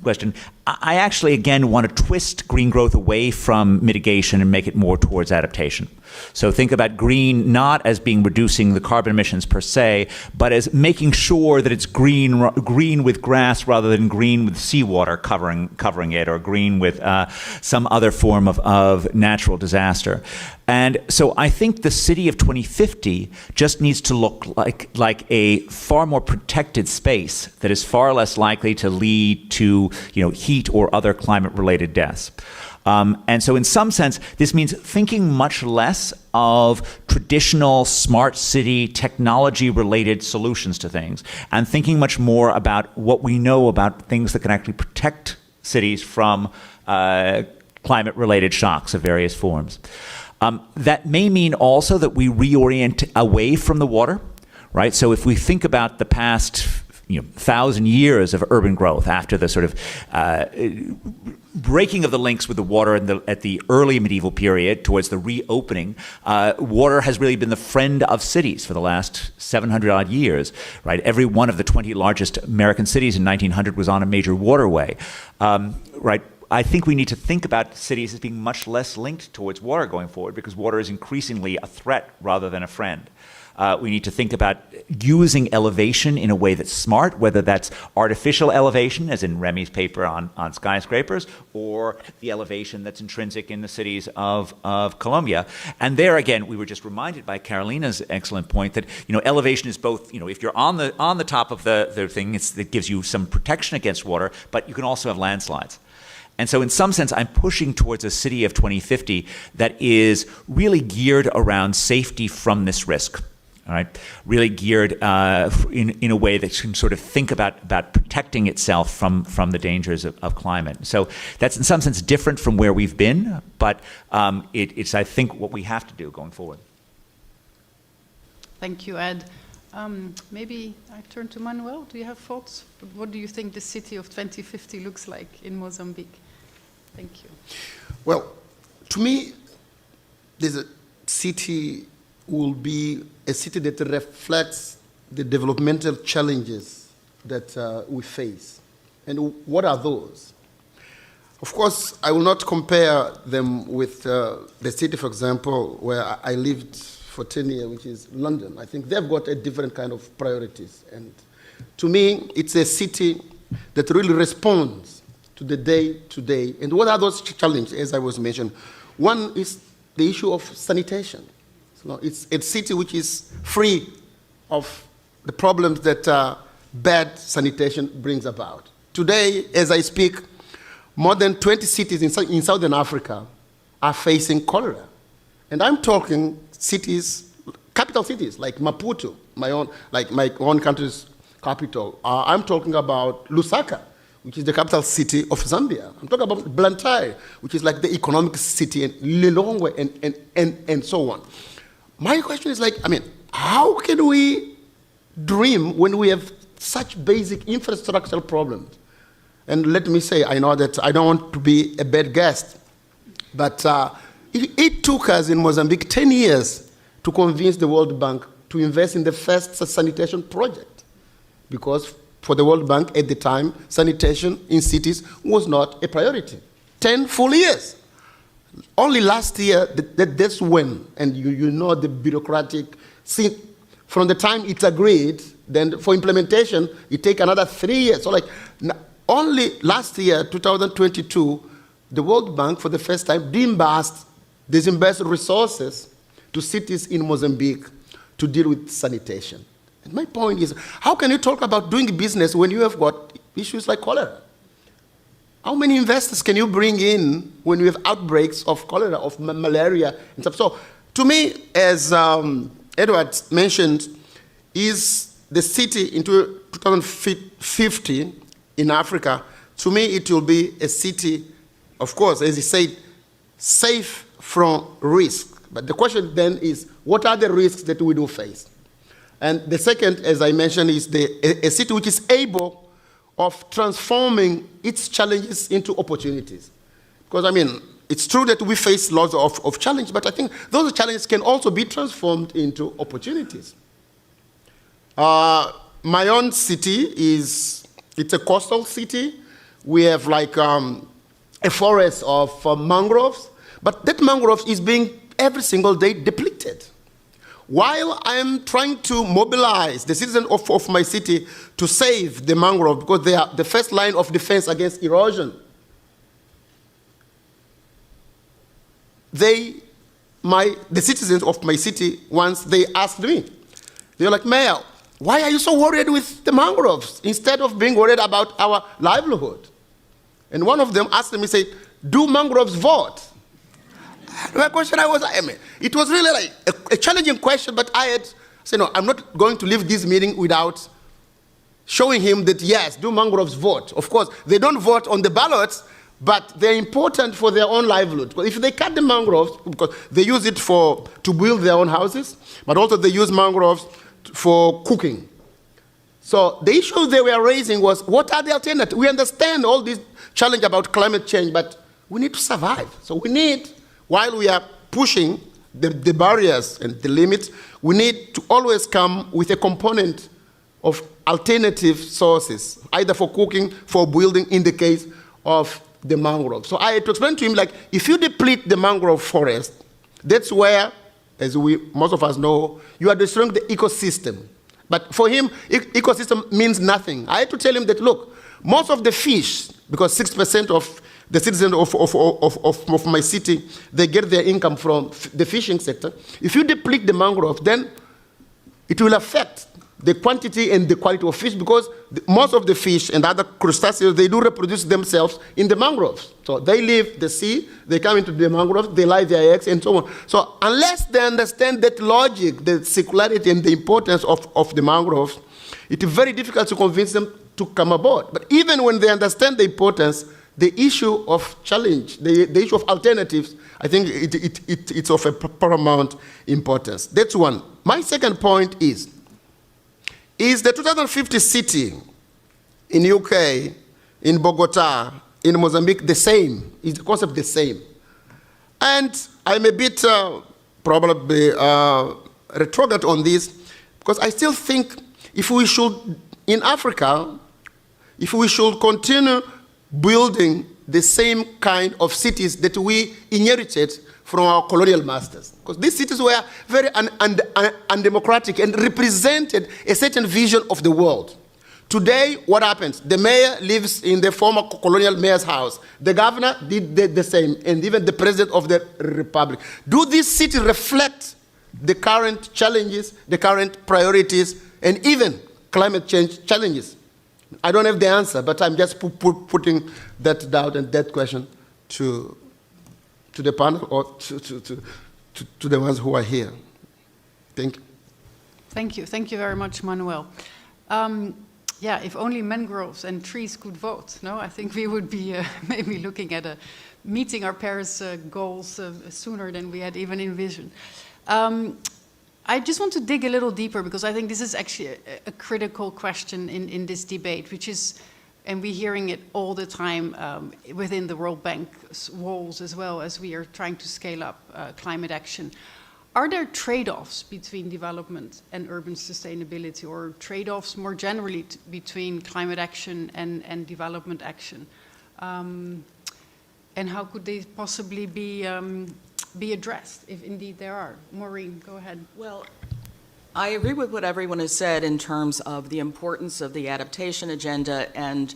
question, I actually, again, want to twist green growth away from mitigation and make it more towards adaptation. So think about green not as being reducing the carbon emissions per se, but as making sure that it's green with grass rather than green with seawater covering it, or green with some other form of natural disaster. And so I think the city of 2050 just needs to look like a far more protected space that is far less likely to lead to heat or other climate-related deaths. And so in some sense, this means thinking much less of traditional smart city technology-related solutions to things, and thinking much more about what we know about things that can actually protect cities from climate-related shocks of various forms. That may mean also that we reorient away from the water, right? So if we think about the past 1,000 years of urban growth after the sort of breaking of the links with the water at the early medieval period towards the reopening, water has really been the friend of cities for the last 700-odd years, right? Every one of the 20 largest American cities in 1900 was on a major waterway, right? I think we need to think about cities as being much less linked towards water going forward, because water is increasingly a threat rather than a friend. We need to think about using elevation in a way that's smart, whether that's artificial elevation, as in Remy's paper on skyscrapers, or the elevation that's intrinsic in the cities of Colombia. And there again, we were just reminded by Carolina's excellent point that elevation is both, if you're on the top of the thing, it gives you some protection against water, but you can also have landslides. And so in some sense, I'm pushing towards a city of 2050 that is really geared around safety from this risk. All right, really geared in a way that can sort of think about protecting itself from the dangers of climate. So that's in some sense different from where we've been, but it's, I think, what we have to do going forward. Thank you, Ed. Maybe I turn to Manuel. Do you have thoughts? What do you think the city of 2050 looks like in Mozambique? Thank you. Well, to me, there's a city will be a city that reflects the developmental challenges that we face. And what are those? Of course, I will not compare them with the city, for example, where I lived for 10 years, which is London. I think they've got a different kind of priorities. And to me, it's a city that really responds to the day-to-day. And what are those challenges, as I was mentioning? One is the issue of sanitation. So it's a city which is free of the problems that bad sanitation brings about. Today, as I speak, more than 20 cities in Southern Africa are facing cholera. And I'm talking cities, capital cities, like Maputo, my own country's capital. I'm talking about Lusaka, which is the capital city of Zambia. I'm talking about Blantyre, which is like the economic city, and Lilongwe, and so on. My question is how can we dream when we have such basic infrastructural problems? And let me say, I know that I don't want to be a bad guest, but it took us in Mozambique 10 years to convince the World Bank to invest in the first sanitation project, because for the World Bank at the time, sanitation in cities was not a priority. 10 full years. Only last year, that's when, and you know the bureaucratic, from the time it's agreed, then for implementation, it takes another 3 years. So only last year, 2022, the World Bank, for the first time, disinvest resources to cities in Mozambique to deal with sanitation. And my point is, how can you talk about doing business when you have got issues like cholera? How many investors can you bring in when you have outbreaks of cholera, of malaria, and stuff? So, to me, as Edward mentioned, is the city in 2050 in Africa, to me, it will be a city, of course, as he said, safe from risk. But the question then is, what are the risks that we do face? And the second, as I mentioned, is a city which is able of transforming its challenges into opportunities. Because, it's true that we face lots of challenges, but I think those challenges can also be transformed into opportunities. My own city it's a coastal city we have like a forest of mangroves, but that mangrove is being every single day depleted. While I'm trying to mobilize the citizens of my city to save the mangrove because they are the first line of defense against erosion, the citizens of my city, once they asked me, they were like, Mayor, why are you so worried with the mangroves instead of being worried about our livelihood? And one of them asked me, said, do mangroves vote? My question, it was really like a challenging question, but I had said, no, I'm not going to leave this meeting without showing him that, yes, do mangroves vote? Of course, they don't vote on the ballots, but they're important for their own livelihood. Because if they cut the mangroves, because they use it to build their own houses, but also they use mangroves for cooking. So the issue they were raising was, what are the alternatives? We understand all this challenge about climate change, but we need to survive. So we need, while we are pushing the barriers and the limits, we need to always come with a component of alternative sources, either for cooking, for building, in the case of the mangrove. So I had to explain to him, like, if you deplete the mangrove forest, that's where, as most of us know, you are destroying the ecosystem. But for him, ecosystem means nothing. I had to tell him that, look, most of the fish, because 6% of the citizens of my city, they get their income from the fishing sector. If you deplete the mangrove, then it will affect the quantity and the quality of fish, because most of the fish and other crustaceans, they do reproduce themselves in the mangroves. So they leave the sea, they come into the mangroves, they lay their eggs, and so on. So unless they understand that logic, the circularity and the importance of the mangroves, it is very difficult to convince them to come aboard. But even when they understand the importance, the issue of challenge, the issue of alternatives, I think it's of a paramount importance. That's one. My second point is the 2050 city in UK, in Bogotá, in Mozambique, the same? Is the concept the same? And I'm a bit probably retrograde on this, because I still think if we should, in Africa, if we should continue building the same kind of cities that we inherited from our colonial masters. Because these cities were very undemocratic and represented a certain vision of the world. Today, what happens? The mayor lives in the former colonial mayor's house. The governor did the same, and even the president of the republic. Do these cities reflect the current challenges, the current priorities, and even climate change challenges? I don't have the answer, but I'm just putting that doubt and that question to the panel or to the ones who are here. Thank you. Thank you. Thank you very much, Manuel. Yeah, if only mangroves and trees could vote, no? I think we would be maybe looking at meeting our Paris goals sooner than we had even envisioned. I just want to dig a little deeper, because I think this is actually a critical question in this debate, which is, and we're hearing it all the time within the World Bank's walls, as well as we are trying to scale up climate action. Are there trade-offs between development and urban sustainability, or trade-offs more generally between climate action and development action? And how could they possibly be addressed, if indeed there are? Maureen, go ahead. Well, I agree with what everyone has said in terms of the importance of the adaptation agenda, and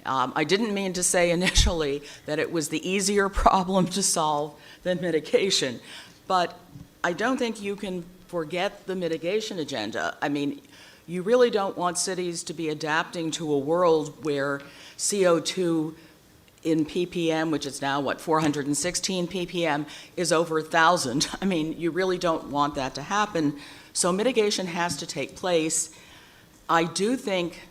I didn't mean to say initially that it was the easier problem to solve than mitigation, but I don't think you can forget the mitigation agenda. I mean, you really don't want cities to be adapting to a world where CO2 in ppm, which is now, 416 ppm, is over 1,000. I mean, you really don't want that to happen. So mitigation has to take place. I do think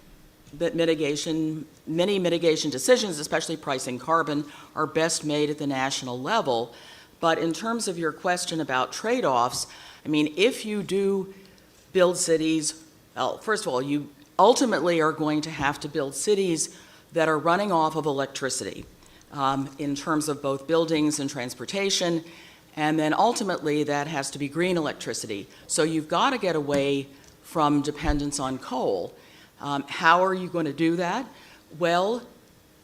that many mitigation decisions, especially pricing carbon, are best made at the national level. But in terms of your question about trade-offs, I mean, if you do build cities, well, first of all, you ultimately are going to have to build cities that are running off of electricity in terms of both buildings and transportation, and then ultimately that has to be green electricity. So you've got to get away from dependence on coal. How are you going to do that? Well,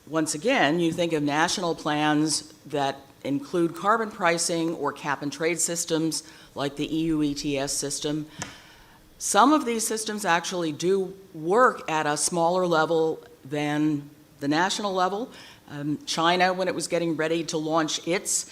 once again, you think of national plans that include carbon pricing or cap and trade systems like the EU ETS system. Some of these systems actually do work at a smaller level than the national level. China, when it was getting ready to launch its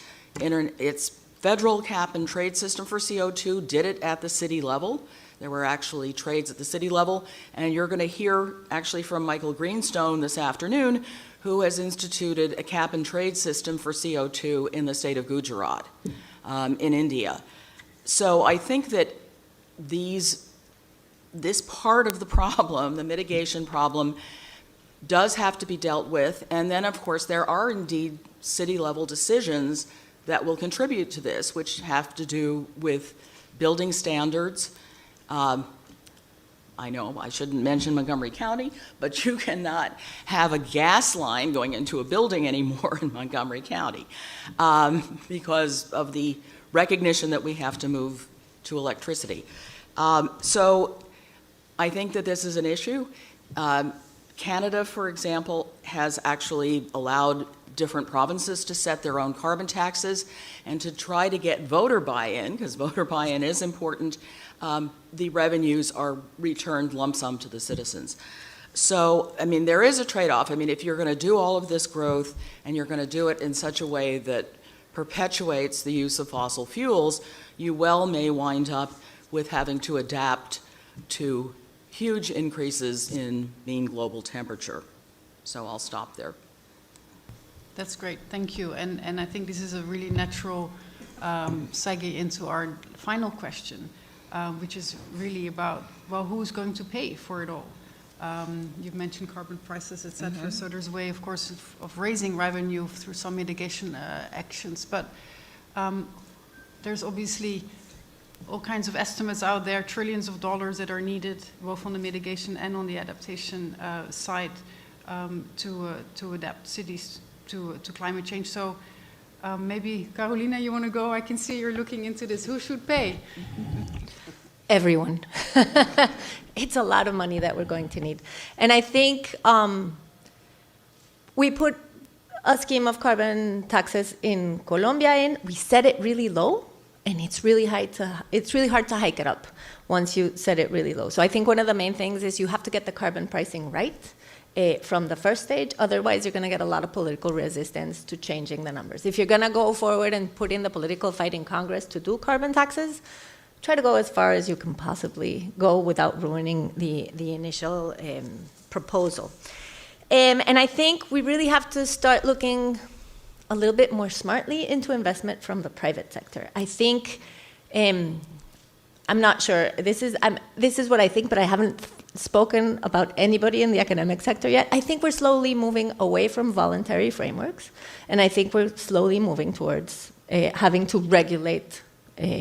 federal cap and trade system for CO2, did it at the city level. There were actually trades at the city level, and you're going to hear actually from Michael Greenstone this afternoon, who has instituted a cap and trade system for CO2 in the state of Gujarat in India. So I think that this part of the problem, the mitigation problem, does have to be dealt with. And then, of course, there are indeed city-level decisions that will contribute to this, which have to do with building standards. I know I shouldn't mention Montgomery County, but you cannot have a gas line going into a building anymore in Montgomery County because of the recognition that we have to move to electricity. So I think that this is an issue. Canada, for example, has actually allowed different provinces to set their own carbon taxes, and to try to get voter buy-in, because voter buy-in is important, the revenues are returned lump sum to the citizens. So, I mean, there is a trade-off. I mean, if you're going to do all of this growth and you're going to do it in such a way that perpetuates the use of fossil fuels, you well may wind up with having to adapt to huge increases in mean global temperature. So I'll stop there. That's great, thank you. And I think this is a really natural segue into our final question, which is really about, well, who's going to pay for it all? You've mentioned carbon prices, et cetera, so there's a way, of course, of raising revenue through some mitigation actions, but there's obviously all kinds of estimates out there, trillions of dollars that are needed, both on the mitigation and on the adaptation side, to adapt cities to climate change. So maybe, Carolina, you want to go? I can see you're looking into this. Who should pay? Everyone. It's a lot of money that we're going to need. And I think we put a scheme of carbon taxes in Colombia in. We set it really low, and it's really hard to hike it up once you set it really low. So I think one of the main things is you have to get the carbon pricing right from the first stage. Otherwise, you're going to get a lot of political resistance to changing the numbers. If you're going to go forward and put in the political fight in Congress to do carbon taxes, try to go as far as you can possibly go without ruining the initial proposal. And I think we really have to start looking a little bit more smartly into investment from the private sector. I think, I'm not sure, this is what I think, but I haven't spoken about anybody in the academic sector yet. I think we're slowly moving away from voluntary frameworks, and I think we're slowly moving towards having to regulate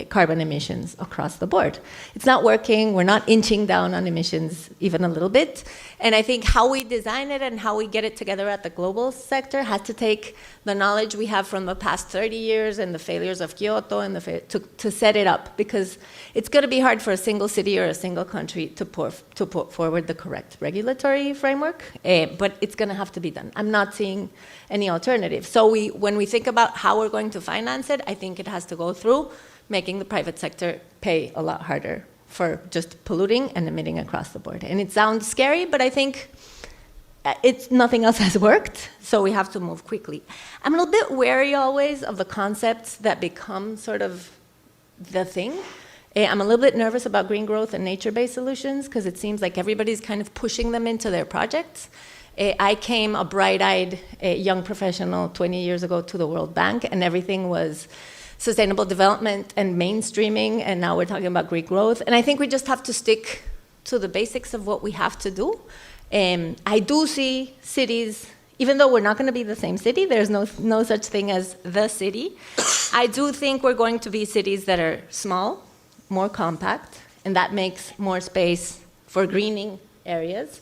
carbon emissions across the board. It's not working. We're not inching down on emissions even a little bit. And I think how we design it and how we get it together at the global sector has to take the knowledge we have from the past 30 years and the failures of Kyoto and to set it up, because it's going to be hard for a single city or a single country to put forward the correct regulatory framework, but it's going to have to be done. I'm not seeing any alternative. So when we think about how we're going to finance it, I think it has to go through making the private sector pay a lot harder for just polluting and emitting across the board. And it sounds scary, but I think nothing else has worked, so we have to move quickly. I'm a little bit wary always of the concepts that become sort of the thing. I'm a little bit nervous about green growth and nature-based solutions, because it seems like everybody's kind of pushing them into their projects. I came a bright-eyed young professional 20 years ago to the World Bank, and everything was sustainable development and mainstreaming, and now we're talking about green growth. And I think we just have to stick to the basics of what we have to do. I do see cities, even though we're not going to be the same city, there's no such thing as the city. I do think we're going to be cities that are small, more compact, and that makes more space for greening areas.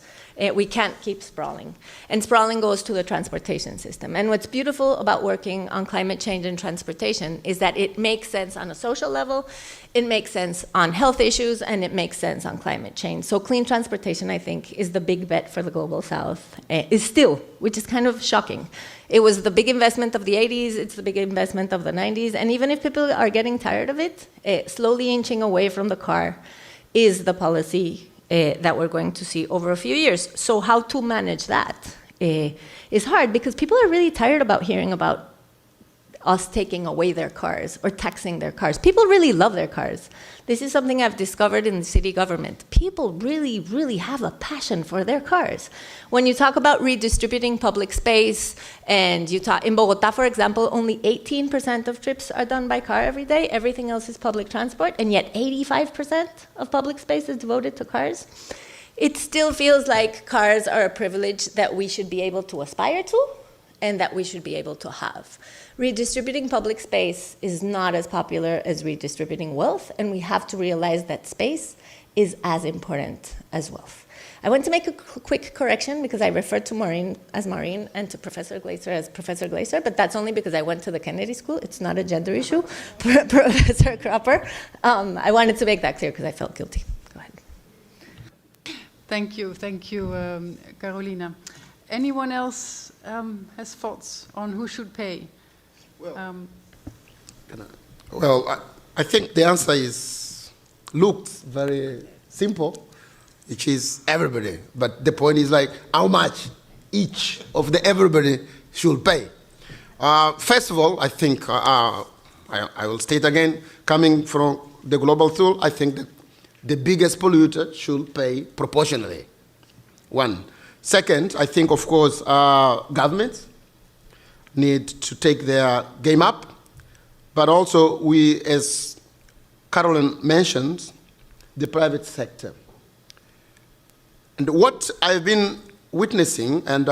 We can't keep sprawling. And sprawling goes to the transportation system. And what's beautiful about working on climate change and transportation is that it makes sense on a social level, it makes sense on health issues, and it makes sense on climate change. So clean transportation, I think, is the big bet for the Global South, is still, which is kind of shocking. It was the big investment of the 80s, it's the big investment of the 90s, and even if people are getting tired of it, slowly inching away from the car is the policy that we're going to see over a few years. So how to manage that is hard, because people are really tired about hearing about us taking away their cars or taxing their cars. People really love their cars. This is something I've discovered in the city government. People really, really have a passion for their cars. When you talk about redistributing public space, and you talk, in Bogotá, for example, only 18% of trips are done by car every day. Everything else is public transport, and yet 85% of public space is devoted to cars. It still feels like cars are a privilege that we should be able to aspire to, and that we should be able to have. Redistributing public space is not as popular as redistributing wealth, and we have to realize that space is as important as wealth. I want to make a quick correction, because I referred to Maureen as Maureen and to Professor Glaeser as Professor Glaeser, but that's only because I went to the Kennedy School. It's not a gender issue. Professor Cropper. I wanted to make that clear because I felt guilty. Go ahead. Thank you, Carolina. Anyone else has thoughts on who should pay? Well, I think the answer looks very simple, which is everybody. But the point is like how much each of the everybody should pay. First of all, I think, I will state again, coming from the global tool, I think that the biggest polluter should pay proportionally. One. Second, I think, of course, governments need to take their game up, but also we, as Carolyn mentioned, the private sector. And what I've been witnessing, and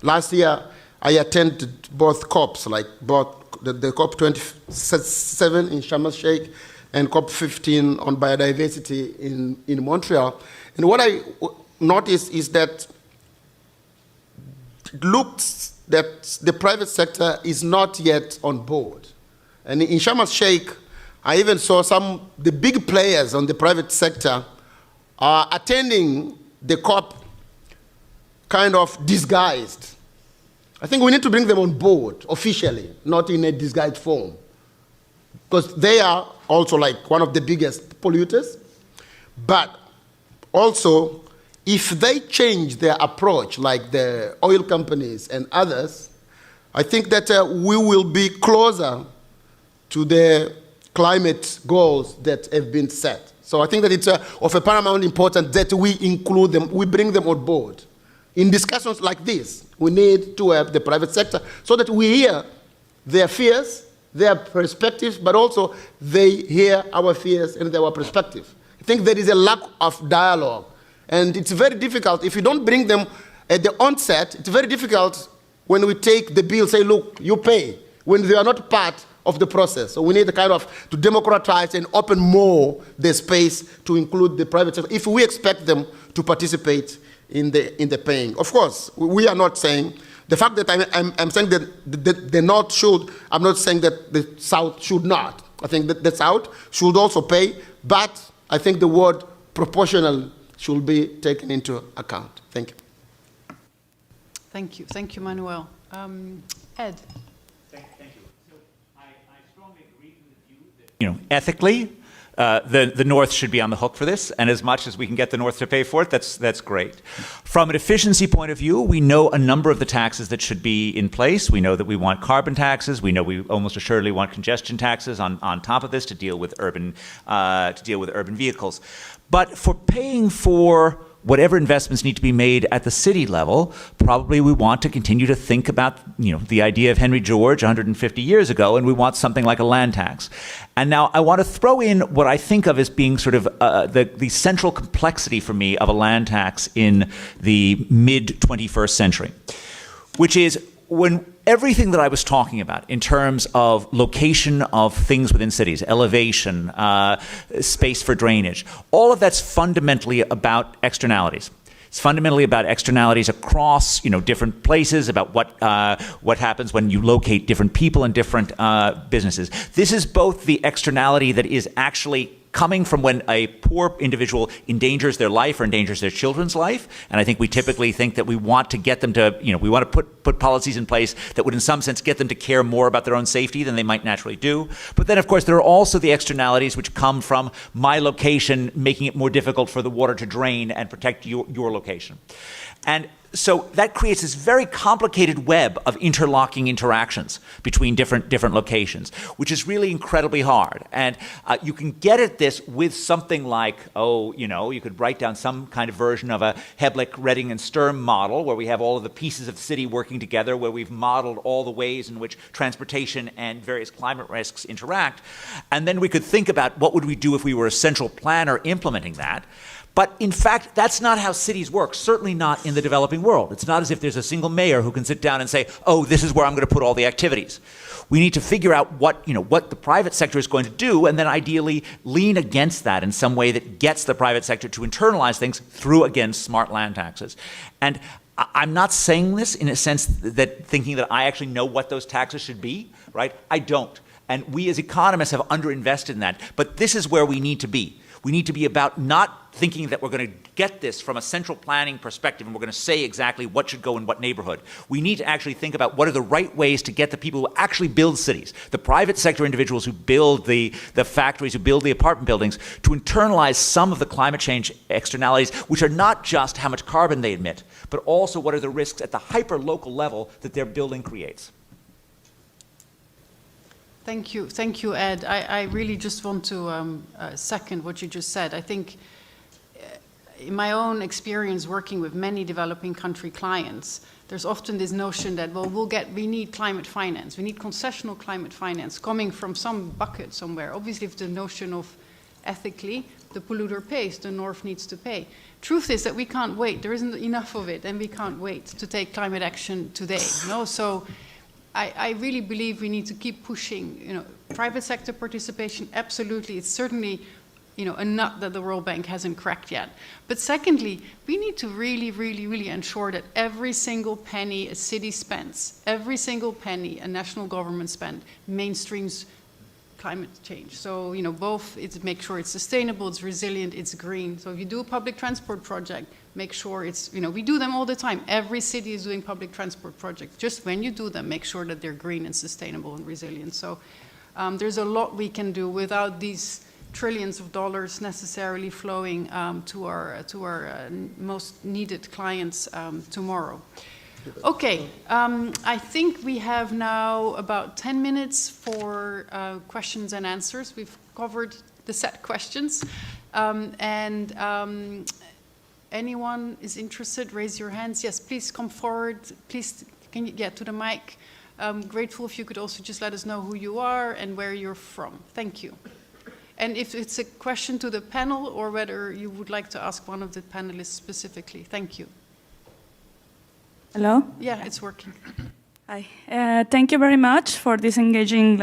last year I attended both COPs, like both the COP 27 in Sharm el-Sheikh and COP 15 on biodiversity in Montreal. And what I noticed is that it looks that the private sector is not yet on board. And in Sharm el-Sheikh, I even saw the big players on the private sector are attending the COP kind of disguised. I think we need to bring them on board officially, not in a disguised form, because they are also like one of the biggest polluters. But also, if they change their approach, like the oil companies and others, I think that we will be closer to the climate goals that have been set. So I think that it's of a paramount importance that we include them, we bring them on board. In discussions like this, we need to have the private sector so that we hear their fears, their perspectives, but also they hear our fears and our perspective. I think there is a lack of dialogue. And it's very difficult, if you don't bring them at the onset, it's very difficult when we take the bill, say, look, you pay, when they are not part of the process. So we need to democratize and open more the space to include the private sector, if we expect them to participate in the paying. Of course, we are not saying, the fact that I'm saying that the North should, I'm not saying that the South should not. I think that the South should also pay, but I think the word proportional should be taken into account. Thank you. Thank you, Manuel. Ed. Thank you. So I strongly agree with the view that, ethically, the North should be on the hook for this, and as much as we can get the North to pay for it, that's great. From an efficiency point of view, we know a number of the taxes that should be in place. We know that we want carbon taxes. We know we almost assuredly want congestion taxes on top of this to deal with urban vehicles. But for paying for whatever investments need to be made at the city level, probably we want to continue to think about, the idea of Henry George 150 years ago, and we want something like a land tax. And now I want to throw in what I think of as being sort of the central complexity for me of a land tax in the mid-21st century, which is when everything that I was talking about in terms of location of things within cities, elevation, space for drainage, all of that's fundamentally about externalities. It's fundamentally about externalities across, different places, about what happens when you locate different people and different businesses. This is both the externality that is actually coming from when a poor individual endangers their life or endangers their children's life. And I think we typically think that we want to get them to, we want to put policies in place that would in some sense get them to care more about their own safety than they might naturally do. But then, of course, there are also the externalities which come from my location making it more difficult for the water to drain and protect your location. And so that creates this very complicated web of interlocking interactions between different locations, which is really incredibly hard. And you can get at this with something like, you could write down some kind of version of a Heblich, Redding, and Sturm model where we have all of the pieces of the city working together, where we've modeled all the ways in which transportation and various climate risks interact. And then we could think about what would we do if we were a central planner implementing that. But in fact, that's not how cities work, certainly not in the developing world. It's not as if there's a single mayor who can sit down and say, this is where I'm going to put all the activities. We need to figure out what the private sector is going to do, and then ideally lean against that in some way that gets the private sector to internalize things through, again, smart land taxes. And I'm not saying this in a sense that thinking that I actually know what those taxes should be, right? I don't. And we as economists have underinvested in that. But this is where we need to be. We need to be about not thinking that we're going to get this from a central planning perspective and we're going to say exactly what should go in what neighborhood. We need to actually think about what are the right ways to get the people who actually build cities, the private sector individuals who build the factories, who build the apartment buildings, to internalize some of the climate change externalities, which are not just how much carbon they emit, but also what are the risks at the hyper-local level that their building creates. Thank you, Ed. I really just want to second what you just said. I think in my own experience working with many developing country clients, there's often this notion that, we need climate finance, we need concessional climate finance coming from some bucket somewhere. Obviously, if the notion of ethically, the polluter pays, the North needs to pay. Truth is that we can't wait. There isn't enough of it, and we can't wait to take climate action today. So I really believe we need to keep pushing, private sector participation, absolutely. It's certainly, a nut that the World Bank hasn't cracked yet. But secondly, we need to really, really, really ensure that every single penny a city spends, every single penny a national government spends, mainstreams climate change. So, both it's make sure it's sustainable, it's resilient, it's green. So if you do a public transport project, make sure it's, we do them all the time. Every city is doing public transport projects. Just when you do them, make sure that they're green and sustainable and resilient. So there's a lot we can do without these trillions of dollars necessarily flowing to our most needed clients tomorrow. Okay, I think we have now about 10 minutes for questions and answers. We've covered the set questions. Anyone is interested, raise your hands. Yes, please come forward. Please, can you get to the mic? Grateful if you could also just let us know who you are and where you're from. Thank you. And if it's a question to the panel or whether you would like to ask one of the panelists specifically. Thank you. Hello? Yeah, it's working. Hi. Thank you very much for this engaging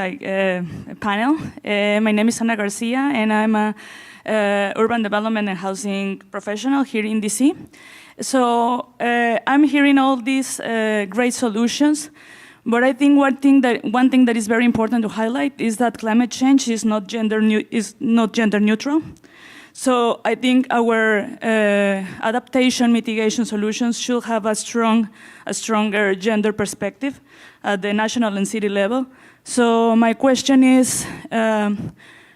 panel. My name is Ana Garcia, and I'm a urban development and housing professional here in DC. So I'm hearing all these great solutions, but I think one thing that is very important to highlight is that climate change is not gender neutral. So I think our adaptation mitigation solutions should have a stronger gender perspective at the national and city level. So my question is,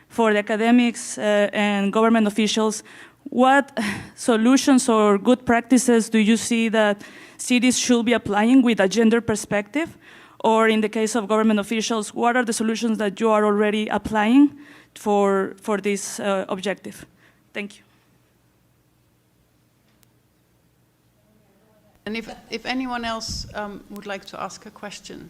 for the academics and government officials, what solutions or good practices do you see that cities should be applying with a gender perspective? Or in the case of government officials, what are the solutions that you are already applying for this objective? Thank you. And if anyone else would like to ask a question,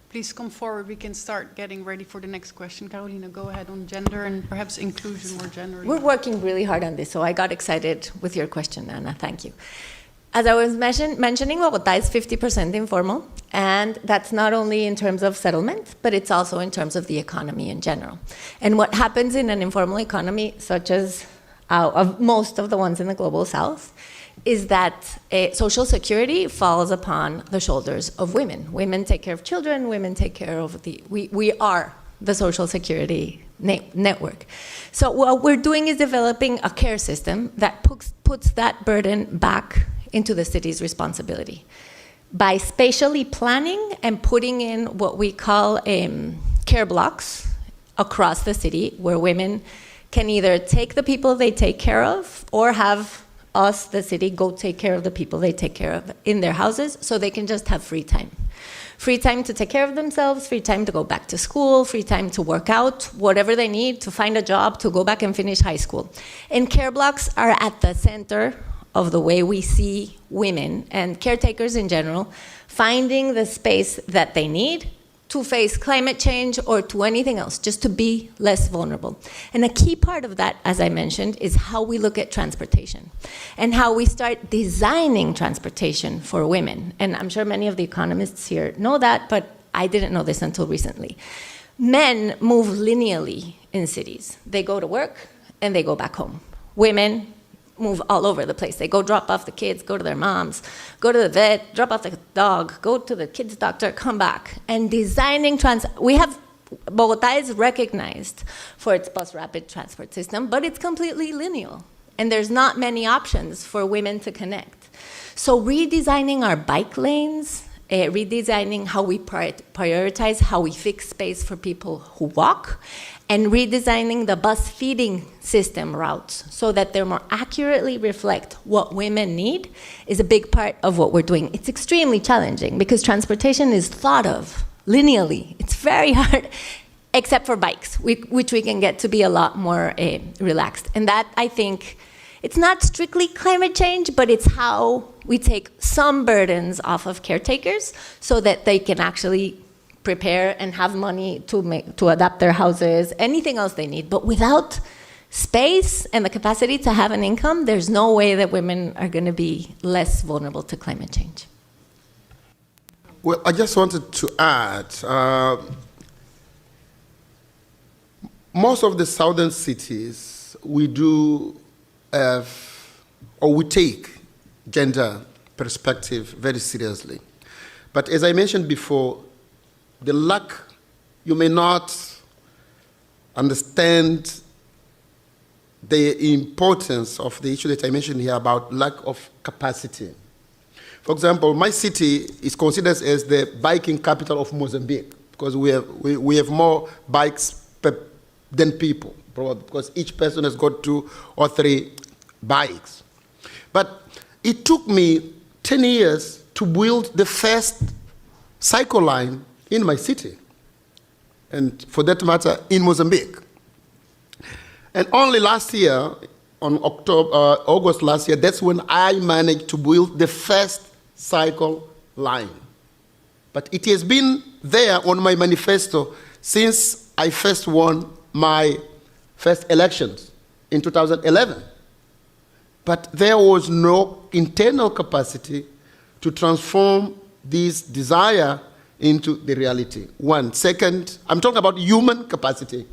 please come forward. We can start getting ready for the next question. Carolina, go ahead on gender and perhaps inclusion more generally. We're working really hard on this, so I got excited with your question, Anna. Thank you. As I was mentioning, Bogotá is 50% informal, and that's not only in terms of settlement, but it's also in terms of the economy in general. And what happens in an informal economy, such as of most of the ones in the global south, is that social security falls upon the shoulders of women. Women take care of children, women take care of we are the social security network. So what we're doing is developing a care system that puts that burden back into the city's responsibility. By spatially planning and putting in what we call care blocks across the city, where women can either take the people they take care of or have us, the city, go take care of the people they take care of in their houses, so they can just have free time. Free time to take care of themselves, free time to go back to school, free time to work out, whatever they need, to find a job, to go back and finish high school. And care blocks are at the center of the way we see women and caretakers in general finding the space that they need to face climate change or to anything else, just to be less vulnerable. And a key part of that, as I mentioned, is how we look at transportation and how we start designing transportation for women. And I'm sure many of the economists here know that, but I didn't know this until recently. Men move linearly in cities. They go to work and they go back home. Women move all over the place. They go drop off the kids, go to their moms, go to the vet, drop off the dog, go to the kid's doctor, come back. And designing Bogotá is recognized for its bus rapid transport system, but it's completely linear. And there's not many options for women to connect. So redesigning our bike lanes, redesigning how we prioritize, how we fix space for people who walk, and redesigning the bus feeding system routes so that they more accurately reflect what women need is a big part of what we're doing. It's extremely challenging because transportation is thought of linearly. It's very hard, except for bikes, which we can get to be a lot more relaxed. And that, I think, it's not strictly climate change, but it's how we take some burdens off of caretakers so that they can actually prepare and have money to adapt their houses, anything else they need. But without space and the capacity to have an income, there's no way that women are going to be less vulnerable to climate change. Well, I just wanted to add, most of the southern cities, we do have, or we take gender perspective very seriously. But as I mentioned before, the lack, you may not understand the importance of the issue that I mentioned here about lack of capacity. For example, my city is considered as the biking capital of Mozambique because we have more bikes than people, because each person has got 2 or 3 bikes. But it took me 10 years to build the first cycle line in my city, and for that matter, in Mozambique. And only last year, on August last year, that's when I managed to build the first cycle line. But it has been there on my manifesto since I first won my first elections in 2011. But there was no internal capacity to transform this desire into the reality. One. Second, I'm talking about human capacity.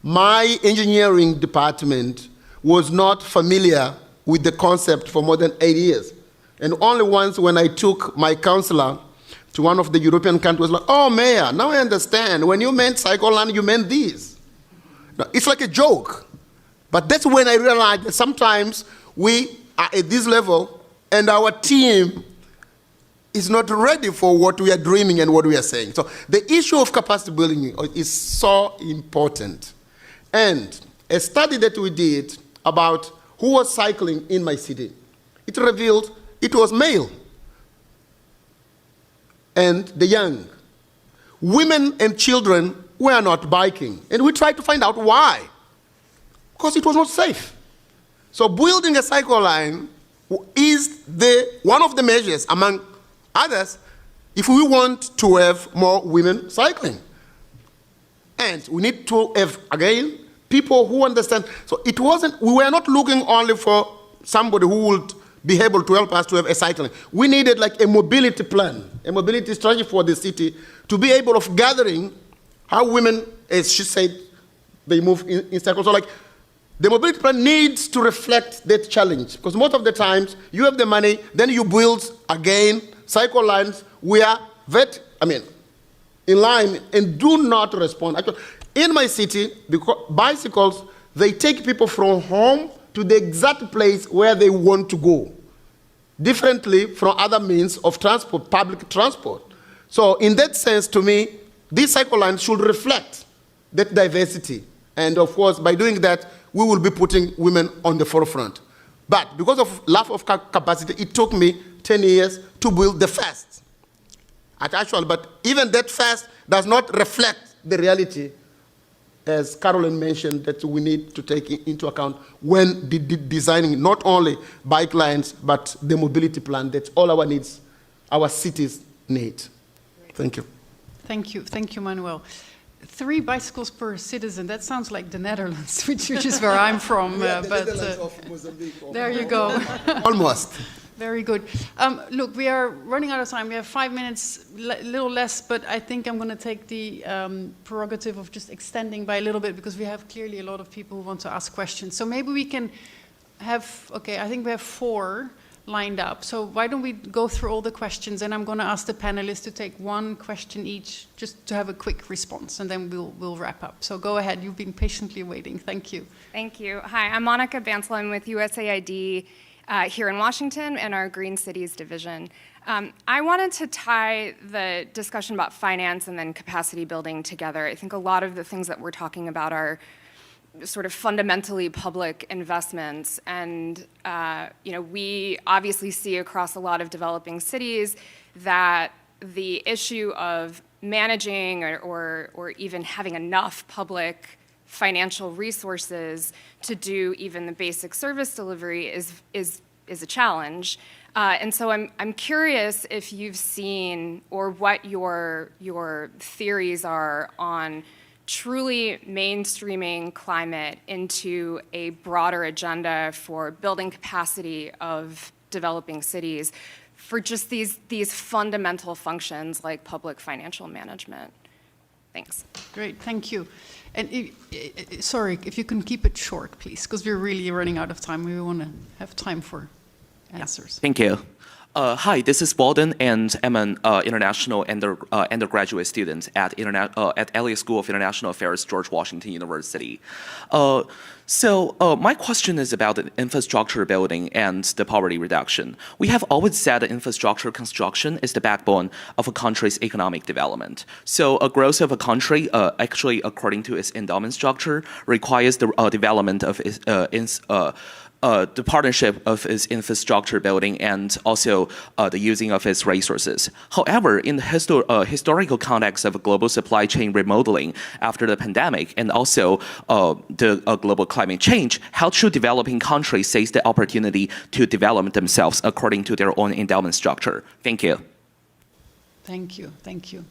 My engineering department was not familiar with the concept for more than 8 years. And only once when I took my counselor to one of the European countries, like, oh, Mayor, now I understand. When you meant cycle line, you meant this. Now, it's like a joke. But that's when I realized that sometimes we are at this level and our team is not ready for what we are dreaming and what we are saying. So the issue of capacity building is so important. And a study that we did about who was cycling in my city, it revealed it was male and the young. Women and children were not biking. And we tried to find out why. Because it was not safe. So building a cycle line is one of the measures among others if we want to have more women cycling. And we need to have, again, people who understand. So we were not looking only for somebody who would be able to help us to have a cycling. We needed like a mobility plan, a mobility strategy for the city to be able of gathering how women, as she said, they move in cycles. So like The mobility plan needs to reflect that challenge, because most of the times you have the money, then you build again cycle lines where in line and do not respond. Actually, in my city, because bicycles, they take people from home to the exact place where they want to go, differently from other means of transport, public transport. So in that sense, to me, these cycle lines should reflect that diversity. And of course, by doing that, we will be putting women on the forefront. But because of lack of capacity, it took me 10 years to build the first. But even that first does not reflect the reality, as Caroline mentioned, that we need to take into account when designing not only bike lines, but the mobility plan that all our needs, our cities need. Thank you. Thank you, Manuel. 3 bicycles per citizen, that sounds like the Netherlands, which is where I'm from. Of Mozambique. There you go. Almost. Very good. Look, we are running out of time. We have 5 minutes, a little less, but I think I'm going to take the prerogative of just extending by a little bit, because we have clearly a lot of people who want to ask questions. So maybe we can have, okay, I think we have 4 lined up. So why don't we go through all the questions, and I'm going to ask the panelists to take 1 question each, just to have a quick response, and then we'll wrap up. So go ahead. You've been patiently waiting. Thank you. Thank you. Hi, I'm Monica Bansel. I'm with USAID here in Washington in our Green Cities division. I wanted to tie the discussion about finance and then capacity building together. I think a lot of the things that we're talking about are sort of fundamentally public investments, and we obviously see across a lot of developing cities that the issue of managing or even having enough public financial resources to do even the basic service delivery is a challenge. And so I'm curious if you've seen, or what your theories are on truly mainstreaming climate into a broader agenda for building capacity of developing cities for just these fundamental functions like public financial management. Thanks. Great, thank you. And sorry, if you can keep it short, please, because we're really running out of time. We want to have time for answers. Thank you. Hi, this is Walden, and I'm an international undergraduate student at Elliott School of International Affairs, George Washington University. So my question is about the infrastructure building and the poverty reduction. We have always said that infrastructure construction is the backbone of a country's economic development. So a growth of a country, actually according to its endowment structure, requires the development of its the partnership of its infrastructure building and also the using of its resources. However, in the historical context of global supply chain remodeling after the pandemic and also the global climate change, how should developing countries seize the opportunity to develop themselves according to their own endowment structure? Thank you. Thank you, thank you.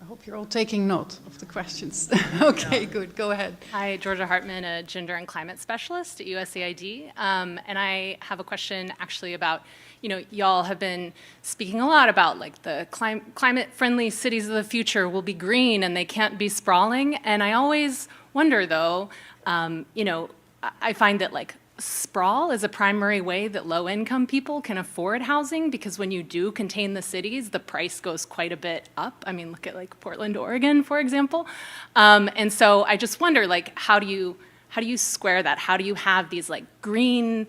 I hope you're all taking note of the questions. Okay, good, go ahead. Hi, Georgia Hartman, a gender and climate specialist at USAID. And I have a question actually about, y'all have been speaking a lot about like the climate-friendly cities of the future will be green and they can't be sprawling. And I always wonder though, I find that like sprawl is a primary way that low-income people can afford housing, because when you do contain the cities, the price goes quite a bit up. I mean, look at like Portland, Oregon, for example. And so I just wonder, like, how do you square that? How do you have these like green,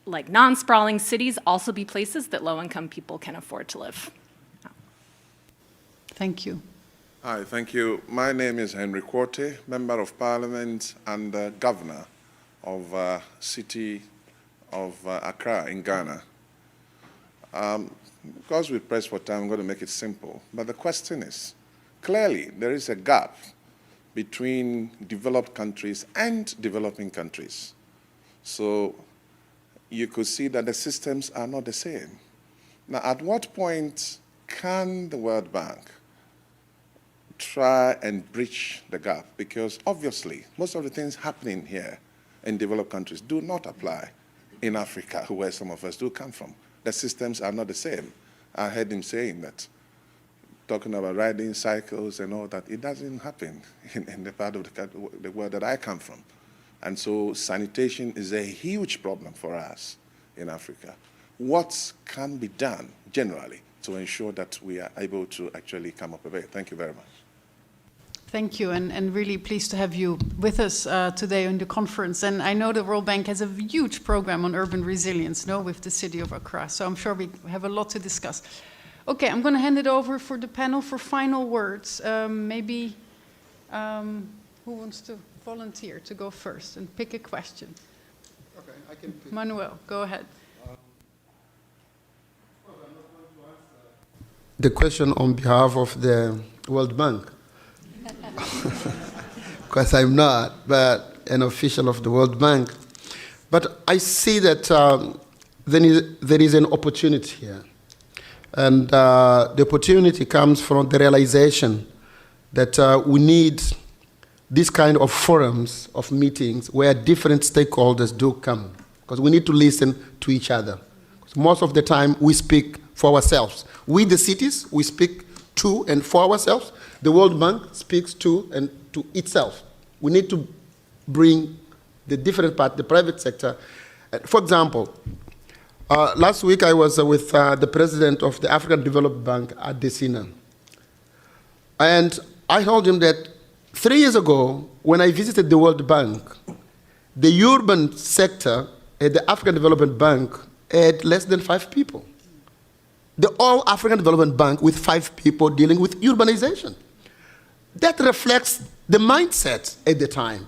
like non-sprawling cities also be places that low-income people can afford to live? Thank you. Hi, thank you. My name is Henry Quarte, Member of Parliament and Governor of city of Accra in Ghana. Because we're pressed for time, I'm going to make it simple. But the question is, clearly there is a gap between developed countries and developing countries. So you could see that the systems are not the same. Now, at what point can the World Bank try and bridge the gap? Because obviously, most of the things happening here in developed countries do not apply in Africa, where some of us do come from. The systems are not the same. I heard him saying that, talking about riding cycles and all that. It doesn't happen in the part of the world that I come from. And so sanitation is a huge problem for us in Africa. What can be done generally to ensure that we are able to actually come up with it? Thank you very much. Thank you, and really pleased to have you with us today on the conference. And I know the World Bank has a huge program on urban resilience, no, with the city of Accra. So I'm sure we have a lot to discuss. Okay, I'm going to hand it over for the panel for final words. Maybe who wants to volunteer to go first and pick a question? Okay, I can pick. Manuel, go ahead. The question on behalf of the World Bank. Because I'm not, but an official of the World Bank. But I see that there is an opportunity here. And the opportunity comes from the realization that we need this kind of forums, of meetings, where different stakeholders do come. Because we need to listen to each other. Most of the time, we speak for ourselves. We, the cities, we speak to and for ourselves. The World Bank speaks to and to itself. We need to bring the different part, the private sector. For example, last week I was with the president of the African Development Bank at Desina. And I told him that 3 years ago, when I visited the World Bank, the urban sector at the African Development Bank had less than 5 people. The All African Development Bank with 5 people dealing with urbanization. That reflects the mindset at the time,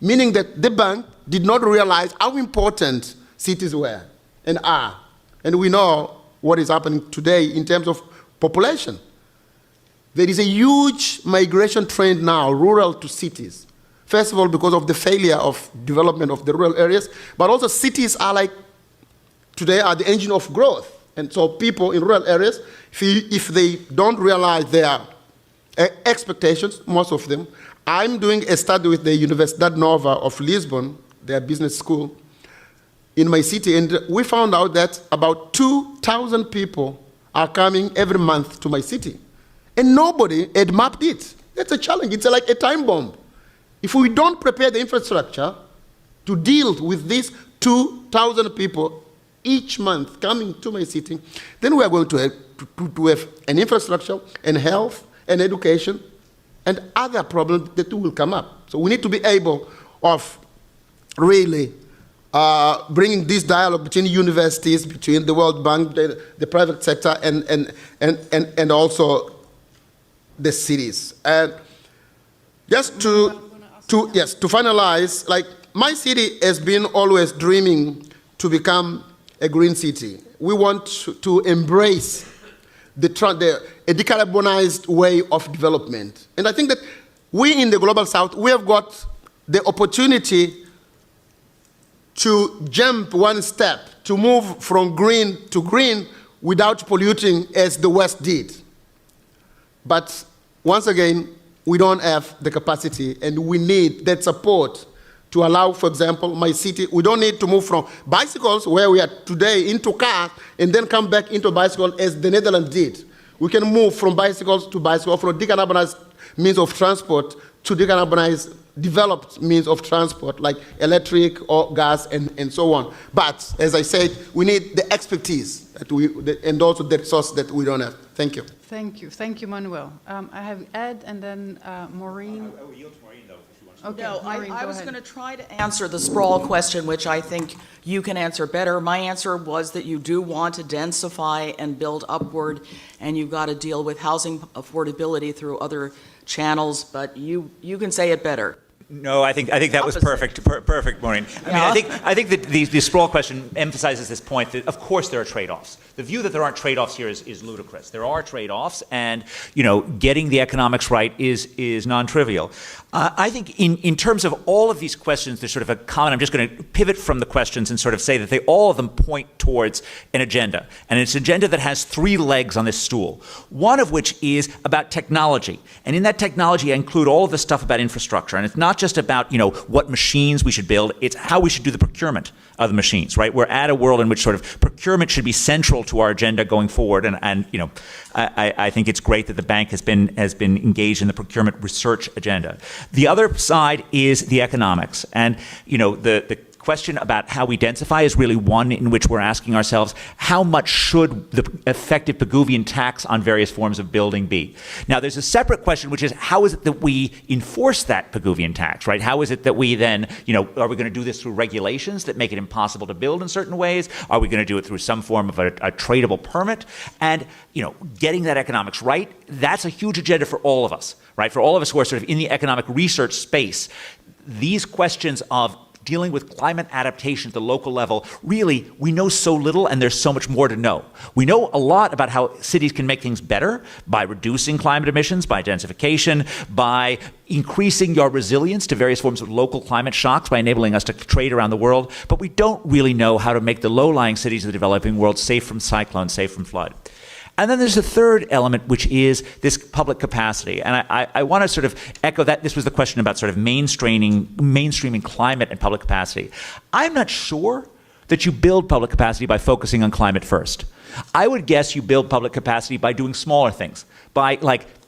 meaning that the bank did not realize how important cities were and are. And we know what is happening today in terms of population. There is a huge migration trend now, rural to cities. First of all, because of the failure of development of the rural areas, but also cities are like, today are the engine of growth. And so people in rural areas, if they don't realize their expectations, most of them, I'm doing a study with the Universidade Nova of Lisbon, their business school, in my city, and we found out that about 2,000 people are coming every month to my city. And nobody had mapped it. That's a challenge. It's like a time bomb. If we don't prepare the infrastructure to deal with these 2,000 people each month coming to my city, then we are going to have an infrastructure and health and education and other problems that will come up. So we need to be able of really bringing this dialogue between universities, between the World Bank, the private sector, and also the cities. And just to finalize, like my city has been always dreaming to become a green city. We want to embrace a decarbonized way of development. And I think that we in the Global South, we have got the opportunity to jump one step, to move from green to green without polluting as the West did. But once again, we don't have the capacity, and we need that support to allow, for example, my city, we don't need to move from bicycles, where we are today, into cars, and then come back into bicycle as the Netherlands did. We can move from bicycles to bicycle, from decarbonized means of transport to decarbonized developed means of transport, like electric or gas and so on. But, as I said, we need the expertise and also the resource that we don't have. Thank you. Thank you. Thank you, Manuel. I have Ed and then Maureen. I will yield to Maureen, though, if she wants to. Okay, No, Maureen, I go was ahead. going to try to answer the sprawl question, which I think you can answer better. My answer was that you do want to densify and build upward, and you've got to deal with housing affordability through other channels, but you can say it better. No, I think that was perfect, perfect, Maureen. I mean, I think that the sprawl question emphasizes this point that, of course, there are trade-offs. The view that there aren't trade-offs here is ludicrous. There are trade-offs, and getting the economics right is non-trivial. I think in terms of all of these questions, there's sort of a common. I'm just going to pivot from the questions and sort of say that all of them point towards an agenda, and it's an agenda that has 3 legs on this stool. One of which is about technology, and in that technology, I include all of the stuff about infrastructure, and it's not not just about, what machines we should build, it's how we should do the procurement of the machines, right? We're at a world in which sort of procurement should be central to our agenda going forward, and I think it's great that the bank has been engaged in the procurement research agenda. The other side is the economics, and the question about how we densify is really one in which we're asking ourselves, how much should the effective Pigouvian tax on various forms of building be? Now, there's a separate question, which is how is it that we enforce that Pigouvian tax, right? How is it that we then, are we going to do this through regulations that make it impossible to build in certain ways? Are we going to do it through some form of a tradable permit? And, getting that economics right, that's a huge agenda for all of us, right? For all of us who are sort of in the economic research space, these questions of dealing with climate adaptation at the local level, really, we know so little and there's so much more to know. We know a lot about how cities can make things better by reducing climate emissions, by densification, by increasing your resilience to various forms of local climate shocks, by enabling us to trade around the world, but we don't really know how to make the low-lying cities of the developing world safe from cyclone, safe from flood. And then there's a third element, which is this public capacity. And I want to sort of echo that. This was the question about sort of mainstreaming climate and public capacity. I'm not sure that you build public capacity by focusing on climate first. I would guess you build public capacity by doing smaller things, by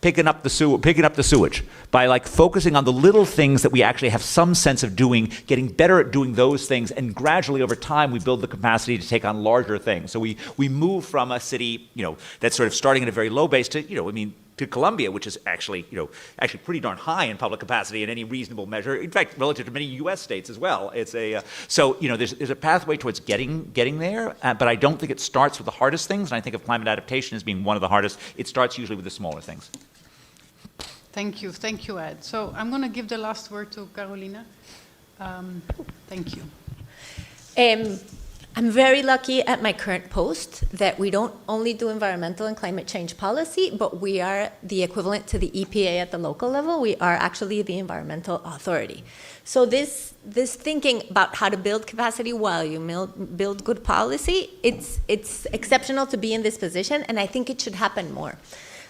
picking up the sewage, by focusing on the little things that we actually have some sense of doing, getting better at doing those things, and gradually over time we build the capacity to take on larger things. So we move from a city, that's sort of starting at a very low base to, to Colombia, which is actually pretty darn high in public capacity in any reasonable measure. In fact, relative to many U.S. states as well. It's there's a pathway towards getting there, but I don't think it starts with the hardest things. And I think of climate adaptation as being one of the hardest. It starts usually with the smaller things. Thank you, Ed. So I'm going to give the last word to Carolina. Thank you. I'm very lucky at my current post that we don't only do environmental and climate change policy, but we are the equivalent to the EPA at the local level. We are actually the environmental authority. So this thinking about how to build capacity while you build good policy, it's exceptional to be in this position, and I think it should happen more.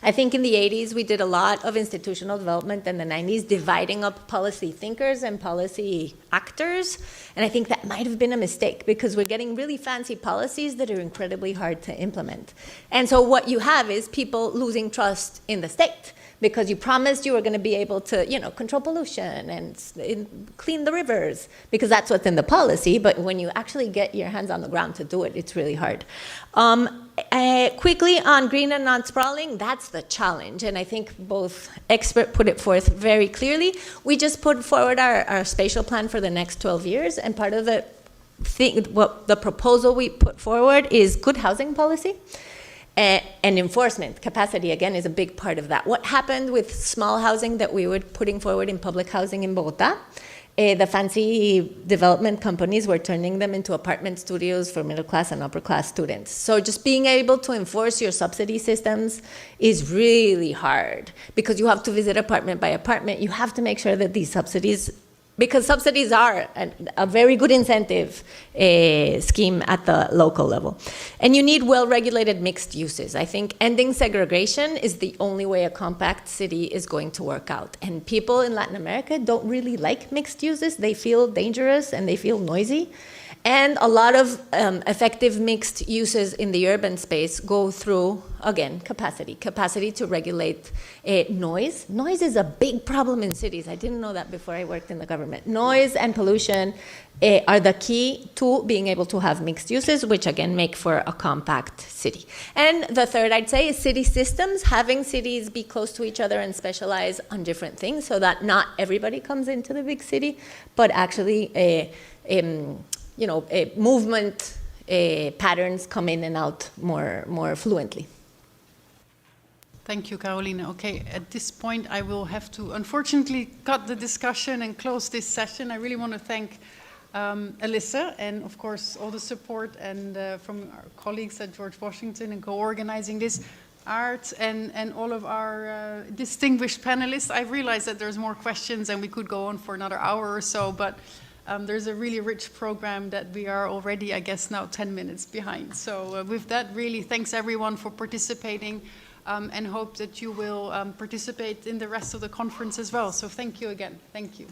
I think in the 80s, we did a lot of institutional development, in the 90s, dividing up policy thinkers and policy actors. And I think that might have been a mistake because we're getting really fancy policies that are incredibly hard to implement. And so what you have is people losing trust in the state because you promised you were going to be able to, control pollution and clean the rivers because that's what's in the policy. But when you actually get your hands on the ground to do it, it's really hard. Quickly on green and non-sprawling, that's the challenge. And I think both experts put it forth very clearly. We just put forward our spatial plan for the next 12 years. And part of the proposal we put forward is good housing policy. And enforcement capacity, again, is a big part of that. What happened with small housing that we were putting forward in public housing in Bogotá? The fancy development companies were turning them into apartment studios for middle class and upper class students. So just being able to enforce your subsidy systems is really hard because you have to visit apartment by apartment. You have to make sure that these subsidies, because subsidies are a very good incentive scheme at the local level. And you need well-regulated mixed uses. I think ending segregation is the only way a compact city is going to work out. And people in Latin America don't really like mixed uses. They feel dangerous and they feel noisy. And a lot of effective mixed uses in the urban space go through, again, capacity to regulate noise. Noise is a big problem in cities. I didn't know that before I worked in the government. Noise and pollution are the key to being able to have mixed uses, which again make for a compact city. And the third, I'd say, is city systems, having cities be close to each other and specialize on different things so that not everybody comes into the big city, but actually movement patterns come in and out more fluently. Thank you, Carolina. Okay, at this point, I will have to, unfortunately, cut the discussion and close this session. I really want to thank Alyssa and, of course, all the support and from our colleagues at George Washington in co-organizing this, Aart, and all of our distinguished panelists. I realize that there's more questions and we could go on for another hour or so, but there's a really rich program that we are already, I guess, now 10 minutes behind. So with that, really, thanks everyone for participating. and hope that you will participate in the rest of the conference as well. So thank you again. Thank you.